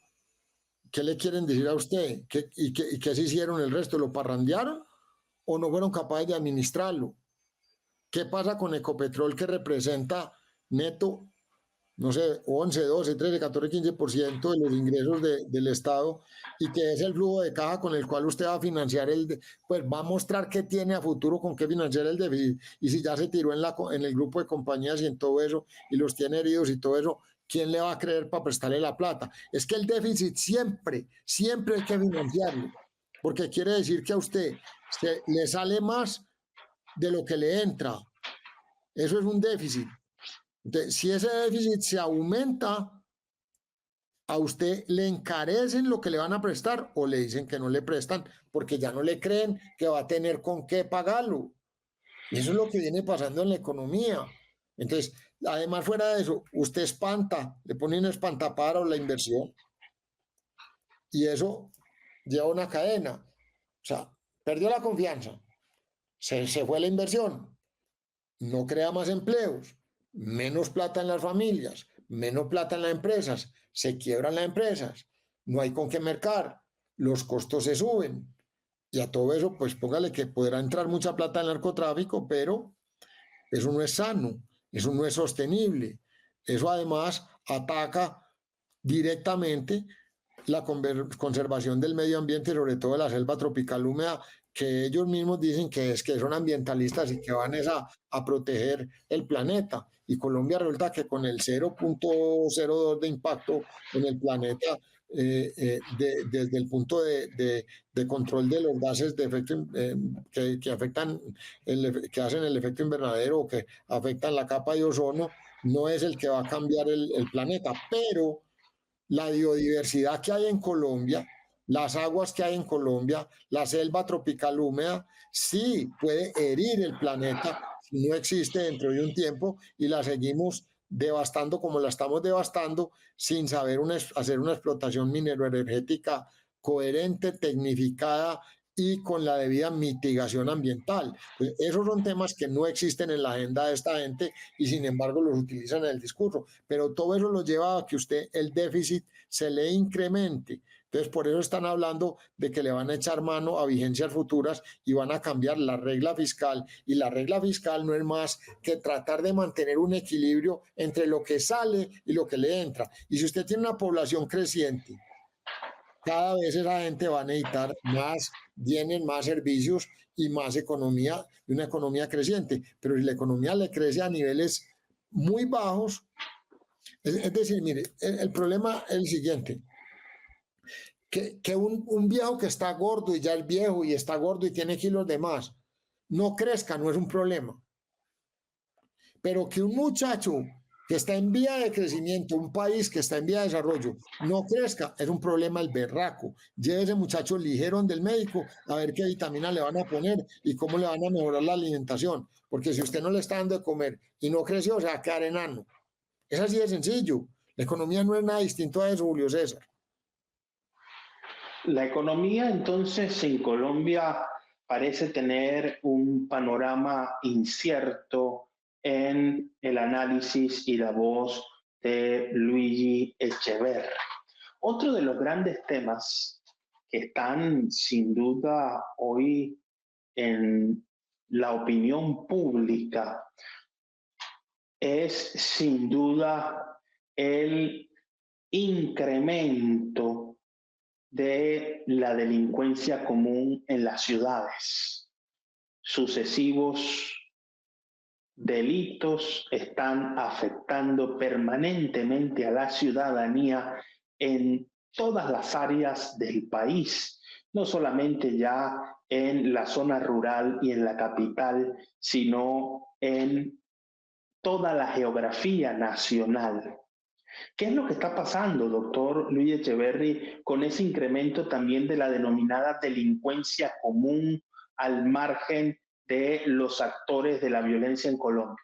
B: ¿qué le quieren decir a usted? ¿Y qué se hicieron el resto? ¿Lo parrandearon o no fueron capaces de administrarlo? ¿Qué pasa con Ecopetrol, que representa neto, no sé, 11, 12, 13, 14, 15% de los ingresos del Estado, y que es el flujo de caja con el cual usted va a financiar pues va a mostrar qué tiene a futuro con qué financiar el déficit? Y si ya se tiró en el grupo de compañías y en todo eso, y los tiene heridos y todo eso, ¿quién le va a creer para prestarle la plata? Es que el déficit siempre hay que financiarlo, porque quiere decir que a usted le sale más de lo que le entra. Eso es un déficit. Entonces, si ese déficit se aumenta, a usted le encarecen lo que le van a prestar o le dicen que no le prestan porque ya no le creen que va a tener con qué pagarlo. Y eso es lo que viene pasando en la economía. Entonces, además, fuera de eso, usted espanta, le pone un espantapájaro la inversión y eso lleva una cadena. O sea, perdió la confianza, se fue la inversión, no crea más empleos, menos plata en las familias, menos plata en las empresas, se quiebran las empresas, no hay con qué mercar, los costos se suben. Y a todo eso, pues póngale que podrá entrar mucha plata en el narcotráfico, pero eso no es sano, eso no es sostenible. Eso además ataca directamente la conservación del medio ambiente, sobre todo de la selva tropical húmeda, que ellos mismos dicen que son ambientalistas y que van a proteger el planeta. Y Colombia resulta que con el 0,02 de impacto en el planeta, desde el punto de control de los gases de efecto, que afectan, que hacen el efecto invernadero o que afectan la capa de ozono, no es el que va a cambiar el planeta, pero la biodiversidad que hay en Colombia, las aguas que hay en Colombia, la selva tropical húmeda, sí puede herir el planeta si no existe dentro de un tiempo y la seguimos devastando como la estamos devastando sin saber hacer una explotación mineroenergética coherente, tecnificada y con la debida mitigación ambiental. Pues esos son temas que no existen en la agenda de esta gente y sin embargo los utilizan en el discurso, pero todo eso lo lleva a que usted el déficit se le incremente. Entonces, por eso están hablando de que le van a echar mano a vigencias futuras y van a cambiar la regla fiscal. Y la regla fiscal no es más que tratar de mantener un equilibrio entre lo que sale y lo que le entra. Y si usted tiene una población creciente, cada vez esa gente va a necesitar más bienes, más servicios y más economía, y una economía creciente. Pero si la economía le crece a niveles muy bajos, es decir, mire, el problema es el siguiente, que un viejo que está gordo y ya es viejo y está gordo y tiene kilos de más, no crezca, no es un problema. Pero que un muchacho que está en vía de crecimiento, un país que está en vía de desarrollo, no crezca, es un problema el berraco. Lleve ese muchacho ligero del médico a ver qué vitamina le van a poner y cómo le van a mejorar la alimentación. Porque si usted no le está dando de comer y no creció, se va a quedar enano. Es así de sencillo. La economía no es nada distinto a eso, Julio César.
A: La economía entonces en Colombia parece tener un panorama incierto en el análisis y la voz de Luigi Echeverri. Otro de los grandes temas que están sin duda hoy en la opinión pública es sin duda el incremento de la delincuencia común en las ciudades. Sucesivos delitos están afectando permanentemente a la ciudadanía en todas las áreas del país, no solamente ya en la zona rural y en la capital, sino en toda la geografía nacional. ¿Qué es lo que está pasando, doctor Luis Echeverri, con ese incremento también de la denominada delincuencia común al margen de los actores de la violencia en Colombia?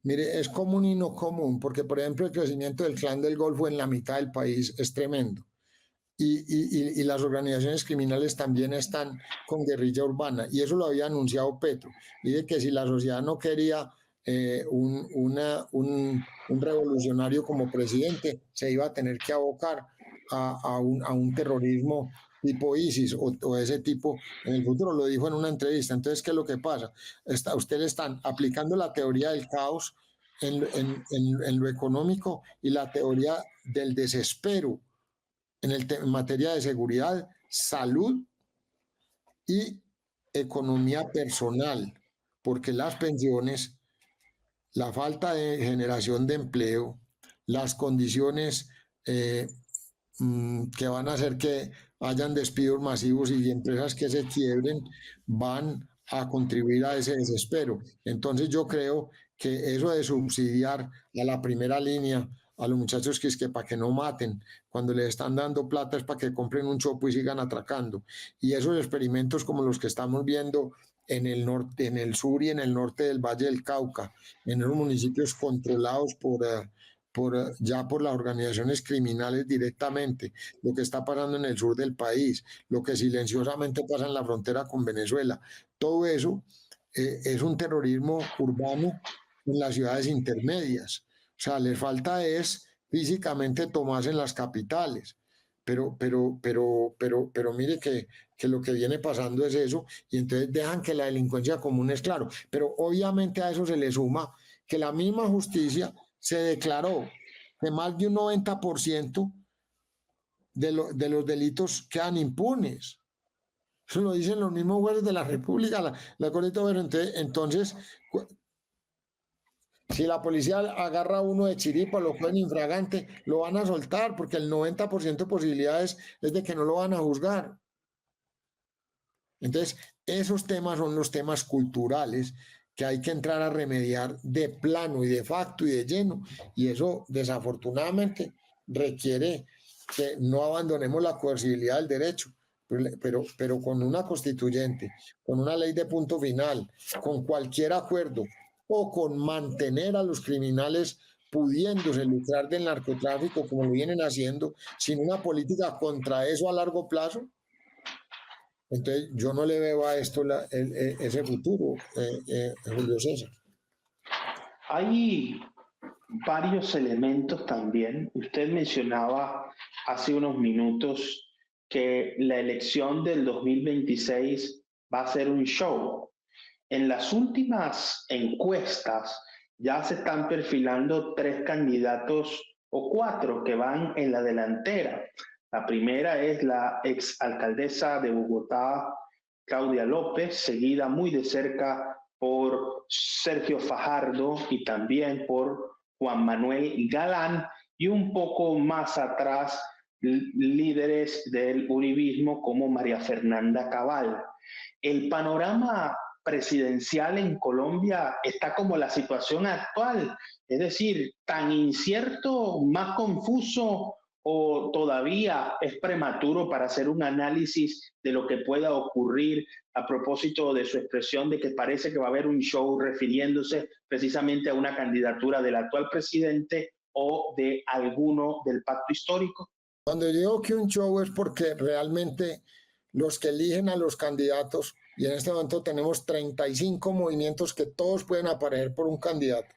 B: Mire, es común y no común, porque por ejemplo el crecimiento del Clan del Golfo en la mitad del país es tremendo. Y las organizaciones criminales también están con guerrilla urbana, y eso lo había anunciado Petro. Dice que si la sociedad no quería un revolucionario como presidente, se iba a tener que abocar a un terrorismo tipo ISIS o ese tipo en el futuro. Lo dijo en una entrevista. Entonces, ¿qué es lo que pasa? Ustedes están aplicando la teoría del caos en lo económico y la teoría del desespero en materia de seguridad, salud y economía personal, porque las pensiones, la falta de generación de empleo, las condiciones que van a hacer que hayan despidos masivos y empresas que se quiebren, van a contribuir a ese desespero. Entonces yo creo que eso de subsidiar a la primera línea a los muchachos que es que para que no maten, cuando les están dando plata es para que compren un chopo y sigan atracando. Y esos experimentos como los que estamos viendo en el norte, en el sur y en el norte del Valle del Cauca, en los municipios controlados por las organizaciones criminales directamente, lo que está pasando en el sur del país, lo que silenciosamente pasa en la frontera con Venezuela, todo eso es un terrorismo urbano en las ciudades intermedias. O sea, les falta es físicamente tomarse en las capitales. Pero mire que lo que viene pasando es eso, y entonces dejan que la delincuencia común es claro. Pero obviamente a eso se le suma que la misma justicia se declaró que más de un 90% de los delitos quedan impunes. Eso lo dicen los mismos jueces de la República, la Corte de Gobierno. Entonces, si la policía agarra a uno de chiripa, lo cogen infragante, lo van a soltar porque el 90% de posibilidades es de que no lo van a juzgar. Entonces, esos temas son los temas culturales que hay que entrar a remediar de plano y de facto y de lleno. Y eso, desafortunadamente, requiere que no abandonemos la coercibilidad del derecho, pero con una constituyente, con una ley de punto final, con cualquier acuerdo o con mantener a los criminales pudiéndose lucrar del narcotráfico como lo vienen haciendo, sin una política contra eso a largo plazo. Entonces, yo no le veo a esto ese futuro, Julio César.
A: Hay varios elementos también. Usted mencionaba hace unos minutos que la elección del 2026 va a ser un show. En las últimas encuestas ya se están perfilando 3 candidatos o 4 que van en la delantera. La primera es la exalcaldesa de Bogotá, Claudia López, seguida muy de cerca por Sergio Fajardo y también por Juan Manuel Galán, y un poco más atrás líderes del uribismo como María Fernanda Cabal. El panorama presidencial en Colombia está como la situación actual, es decir, tan incierto, más confuso, o todavía es prematuro para hacer un análisis de lo que pueda ocurrir a propósito de su expresión de que parece que va a haber un show refiriéndose precisamente a una candidatura del actual presidente o de alguno del pacto histórico?
B: Cuando digo que un show es porque realmente los que eligen a los candidatos, y en este momento tenemos 35 movimientos que todos pueden aparecer por un candidato,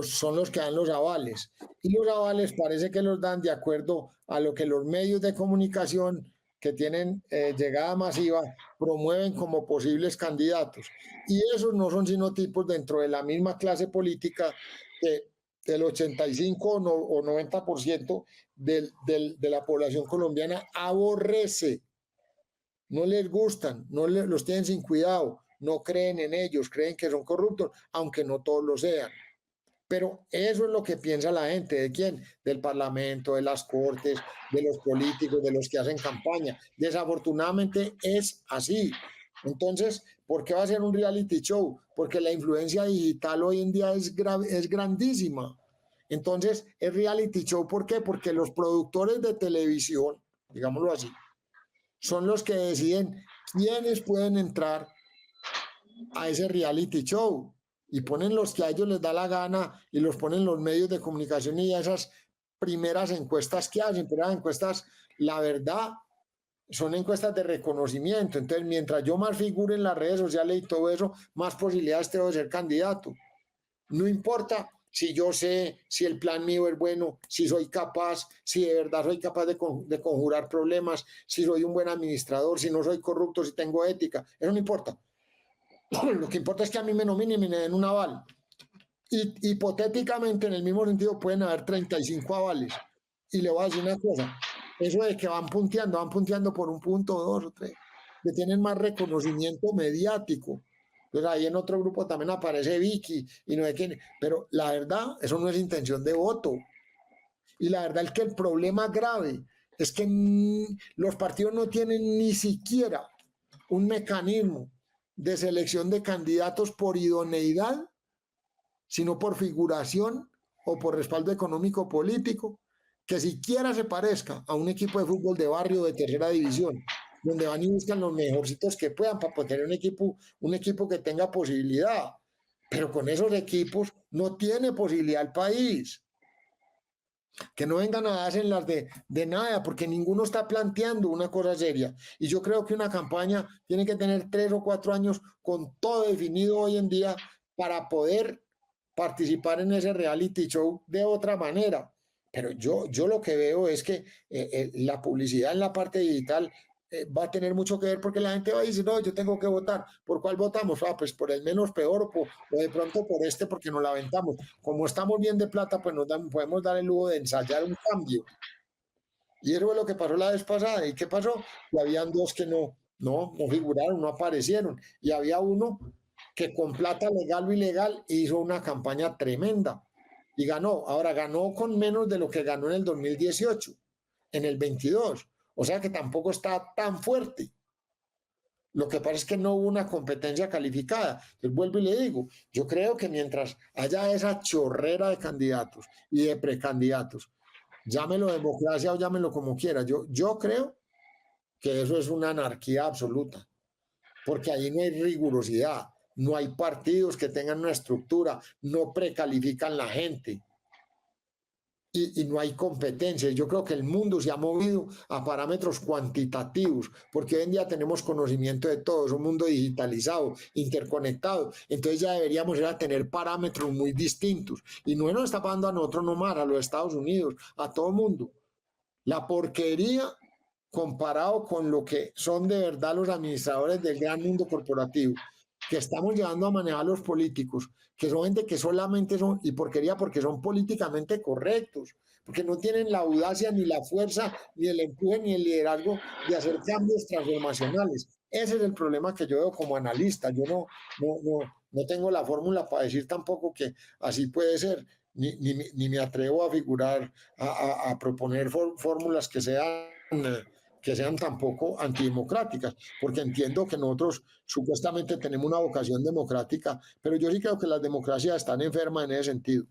B: son los que dan los avales. Y los avales parece que los dan de acuerdo a lo que los medios de comunicación que tienen llegada masiva promueven como posibles candidatos. Y esos no son sino tipos dentro de la misma clase política que el 85 o 90% de la población colombiana aborrece, no les gustan, los tienen sin cuidado, no creen en ellos, creen que son corruptos, aunque no todos lo sean. Pero eso es lo que piensa la gente. ¿De quién? Del Parlamento, de las Cortes, de los políticos, de los que hacen campaña. Desafortunadamente es así. Entonces, ¿por qué va a ser un reality show? Porque la influencia digital hoy en día es grandísima. Entonces, es reality show, ¿por qué? Porque los productores de televisión, digámoslo así, son los que deciden quiénes pueden entrar a ese reality show, y ponen los que a ellos les da la gana y los ponen los medios de comunicación y esas primeras encuestas que hacen, pero las encuestas, la verdad, son encuestas de reconocimiento. Entonces, mientras yo más figure en las redes sociales y todo eso, más posibilidades tengo de ser candidato. No importa si yo sé, si el plan mío es bueno, si soy capaz, si de verdad soy capaz de conjurar problemas, si soy un buen administrador, si no soy corrupto, si tengo ética, eso no importa. Lo que importa es que a mí me nominen y me den un aval. Y hipotéticamente, en el mismo sentido, pueden haber 35 avales. Y le voy a decir una cosa, eso de que van punteando por un punto, 2 o 3, que tienen más reconocimiento mediático. Entonces ahí en otro grupo también aparece Vicky y no sé quién, pero la verdad, eso no es intención de voto. Y la verdad es que el problema grave es que los partidos no tienen ni siquiera un mecanismo de selección de candidatos por idoneidad, sino por figuración o por respaldo económico político, que siquiera se parezca a un equipo de fútbol de barrio de tercera división, donde van y buscan los mejorcitos que puedan para tener un equipo que tenga posibilidad. Pero con esos equipos no tiene posibilidad el país. Que no vengan a darse en las de nada, porque ninguno está planteando una cosa seria. Y yo creo que una campaña tiene que tener 3 o 4 años con todo definido hoy en día para poder participar en ese reality show de otra manera. Pero yo lo que veo es que la publicidad en la parte digital va a tener mucho que ver, porque la gente va a decir, no, yo tengo que votar. ¿Por cuál votamos? Ah, pues por el menos peor, o de pronto por este porque nos la aventamos. Como estamos bien de plata, pues podemos dar el lujo de ensayar un cambio. Y eso es lo que pasó la vez pasada. ¿Y qué pasó? Que habían dos que no figuraron, no aparecieron. Y había uno que con plata legal o ilegal hizo una campaña tremenda y ganó. Ahora ganó con menos de lo que ganó en el 2018, en el 22. O sea que tampoco está tan fuerte. Lo que pasa es que no hubo una competencia calificada. Entonces vuelvo y le digo, yo creo que mientras haya esa chorrera de candidatos y de precandidatos, llámelo democracia o llámelo como quiera, yo creo que eso es una anarquía absoluta, porque ahí no hay rigurosidad, no hay partidos que tengan una estructura, no precalifican la gente. Y no hay competencia. Yo creo que el mundo se ha movido a parámetros cuantitativos, porque hoy en día tenemos conocimiento de todo, es un mundo digitalizado, interconectado, entonces ya deberíamos ir a tener parámetros muy distintos, y no nos está pasando a nosotros nomás, a los Estados Unidos, a todo el mundo. La porquería comparado con lo que son de verdad los administradores del gran mundo corporativo, que estamos llevando a manejar los políticos, que son gente que solamente son, y porquería porque son políticamente correctos, porque no tienen la audacia, ni la fuerza, ni el empuje, ni el liderazgo de hacer cambios transformacionales. Ese es el problema que yo veo como analista. Yo no tengo la fórmula para decir tampoco que así puede ser, ni me atrevo a figurar, a proponer fórmulas que sean tampoco antidemocráticas, porque entiendo que nosotros supuestamente tenemos una vocación democrática, pero yo sí creo que las democracias están enfermas en ese sentido.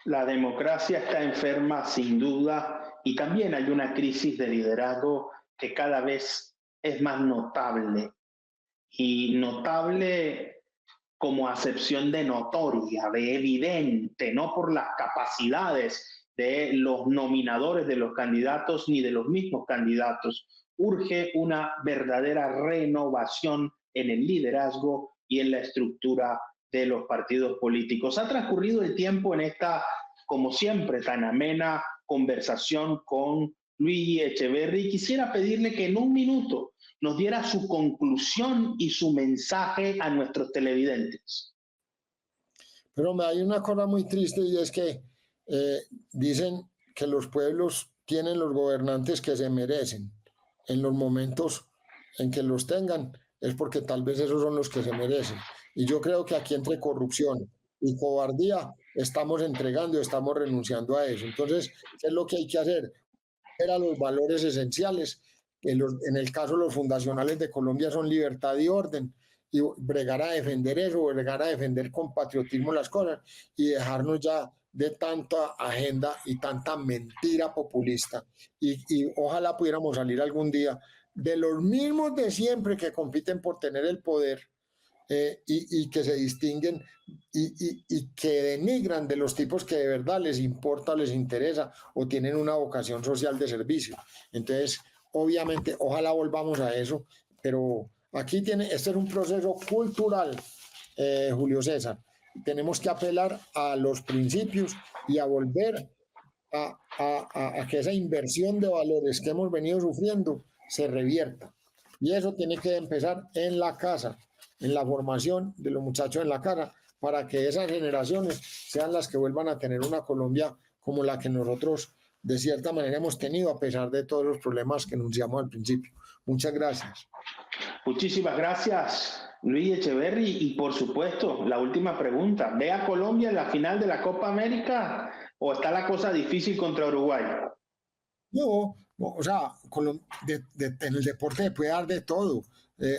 A: La democracia está enferma sin duda y también hay una crisis de liderazgo que cada vez es más notable y notable como acepción de notoria, de evidente, no por las capacidades de los nominadores de los candidatos ni de los mismos candidatos. Urge una verdadera renovación en el liderazgo y en la estructura de los partidos políticos. Ha transcurrido el tiempo en esta, como siempre, tan amena conversación con Luigi Echeverry. Quisiera pedirle que en un minuto nos diera su conclusión y su mensaje a nuestros televidentes.
B: Pero hay una cosa muy triste y es que dicen que los pueblos tienen los gobernantes que se merecen. En los momentos en que los tengan es porque tal vez esos son los que se merecen. Y yo creo que aquí entre corrupción y cobardía estamos entregando, estamos renunciando a eso. Entonces, ¿qué es lo que hay que hacer? Era los valores esenciales. En el caso de los fundacionales de Colombia son libertad y orden, y bregar a defender eso, bregar a defender con patriotismo las cosas y dejarnos ya de tanta agenda y tanta mentira populista. Y ojalá pudiéramos salir algún día de los mismos de siempre que compiten por tener el poder, y que se distinguen y que denigran de los tipos que de verdad les importa, les interesa o tienen una vocación social de servicio. Entonces, obviamente, ojalá volvamos a eso, pero aquí este es un proceso cultural, Julio César. Tenemos que apelar a los principios y a volver a que esa inversión de valores que hemos venido sufriendo se revierta. Y eso tiene que empezar en la casa, en la formación de los muchachos en la casa, para que esas generaciones sean las que vuelvan a tener una Colombia como la que nosotros de cierta manera hemos tenido a pesar de todos los problemas que anunciamos al principio. Muchas gracias.
A: Muchísimas gracias, Luis Echeverry. Y por supuesto, la última pregunta. ¿Ve a Colombia en la final de la Copa América o está la cosa difícil contra Uruguay?
B: No, o sea, en el deporte puede dar de todo.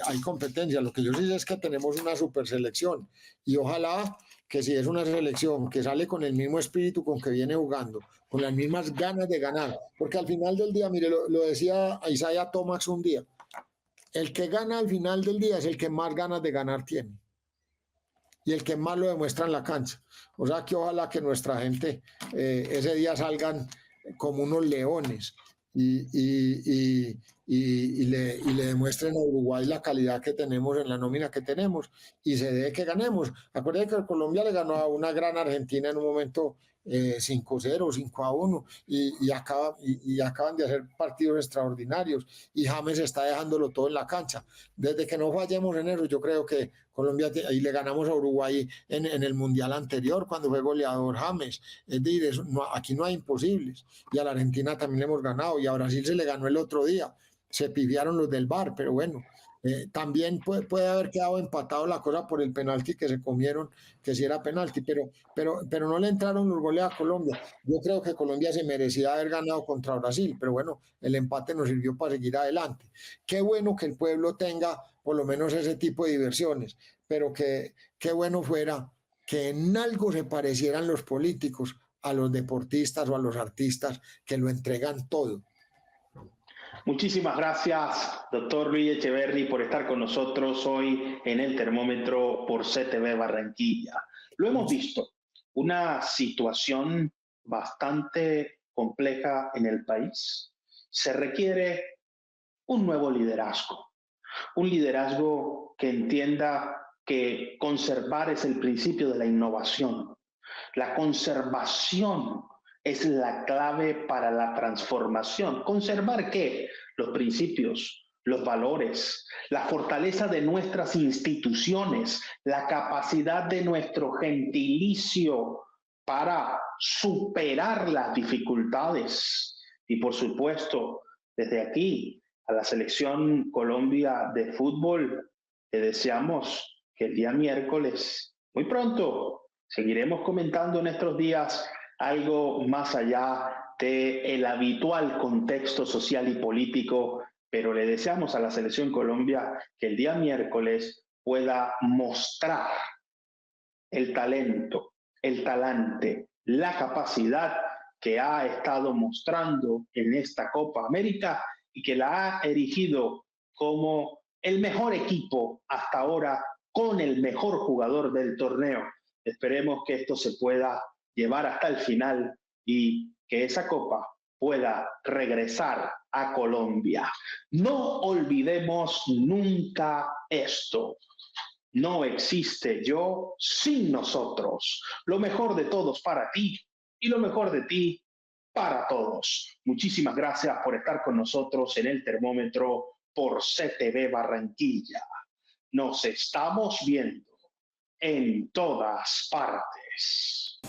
B: Hay competencia. Lo que yo sí sé es que tenemos una super selección y ojalá que si es una selección que sale con el mismo espíritu con que viene jugando, con las mismas ganas de ganar, porque al final del día, mire, lo decía Isaiah Thomas un día, el que gana al final del día es el que más ganas de ganar tiene y el que más lo demuestra en la cancha. O sea que ojalá que nuestra gente ese día salgan como unos leones y le demuestren a Uruguay la calidad que tenemos en la nómina que tenemos y se dé que ganemos. Acuérdense que Colombia le ganó a una gran Argentina en un momento 5-0, 5-1, y acaban de hacer partidos extraordinarios, y James está dejándolo todo en la cancha. Desde que no fallemos en eso, yo creo que Colombia, y le ganamos a Uruguay en el Mundial anterior, cuando fue goleador James. Es decir, aquí no hay imposibles. Y a la Argentina también le hemos ganado, y a Brasil se le ganó el otro día. Se pifiaron los del VAR, pero bueno, también puede haber quedado empatado la cosa por el penalti que se comieron, que sí era penalti, pero no le entraron los goles a Colombia. Yo creo que Colombia se merecía haber ganado contra Brasil, pero bueno, el empate nos sirvió para seguir adelante. Qué bueno que el pueblo tenga por lo menos ese tipo de diversiones, pero qué bueno fuera que en algo se parecieran los políticos a los deportistas o a los artistas que lo entregan todo.
A: Muchísimas gracias, doctor Luis Echeverri, por estar con nosotros hoy en el termómetro por CTV Barranquilla. Lo hemos visto, una situación bastante compleja en el país. Se requiere un nuevo liderazgo, un liderazgo que entienda que conservar es el principio de la innovación. La conservación es la clave para la transformación. ¿Conservar qué? Los principios, los valores, la fortaleza de nuestras instituciones, la capacidad de nuestro gentilicio para superar las dificultades. Y por supuesto, desde aquí, a la selección Colombia de fútbol, le deseamos que el día miércoles, muy pronto, seguiremos comentando en estos días algo más allá del habitual contexto social y político, pero le deseamos a la Selección Colombia que el día miércoles pueda mostrar el talento, el talante, la capacidad que ha estado mostrando en esta Copa América y que la ha erigido como el mejor equipo hasta ahora con el mejor jugador del torneo. Esperemos que esto se pueda llevar hasta el final y que esa copa pueda regresar a Colombia. No olvidemos nunca esto. No existe yo sin nosotros. Lo mejor de todos para ti y lo mejor de ti para todos. Muchísimas gracias por estar con nosotros en el termómetro por CTV Barranquilla. Nos estamos viendo en todas partes.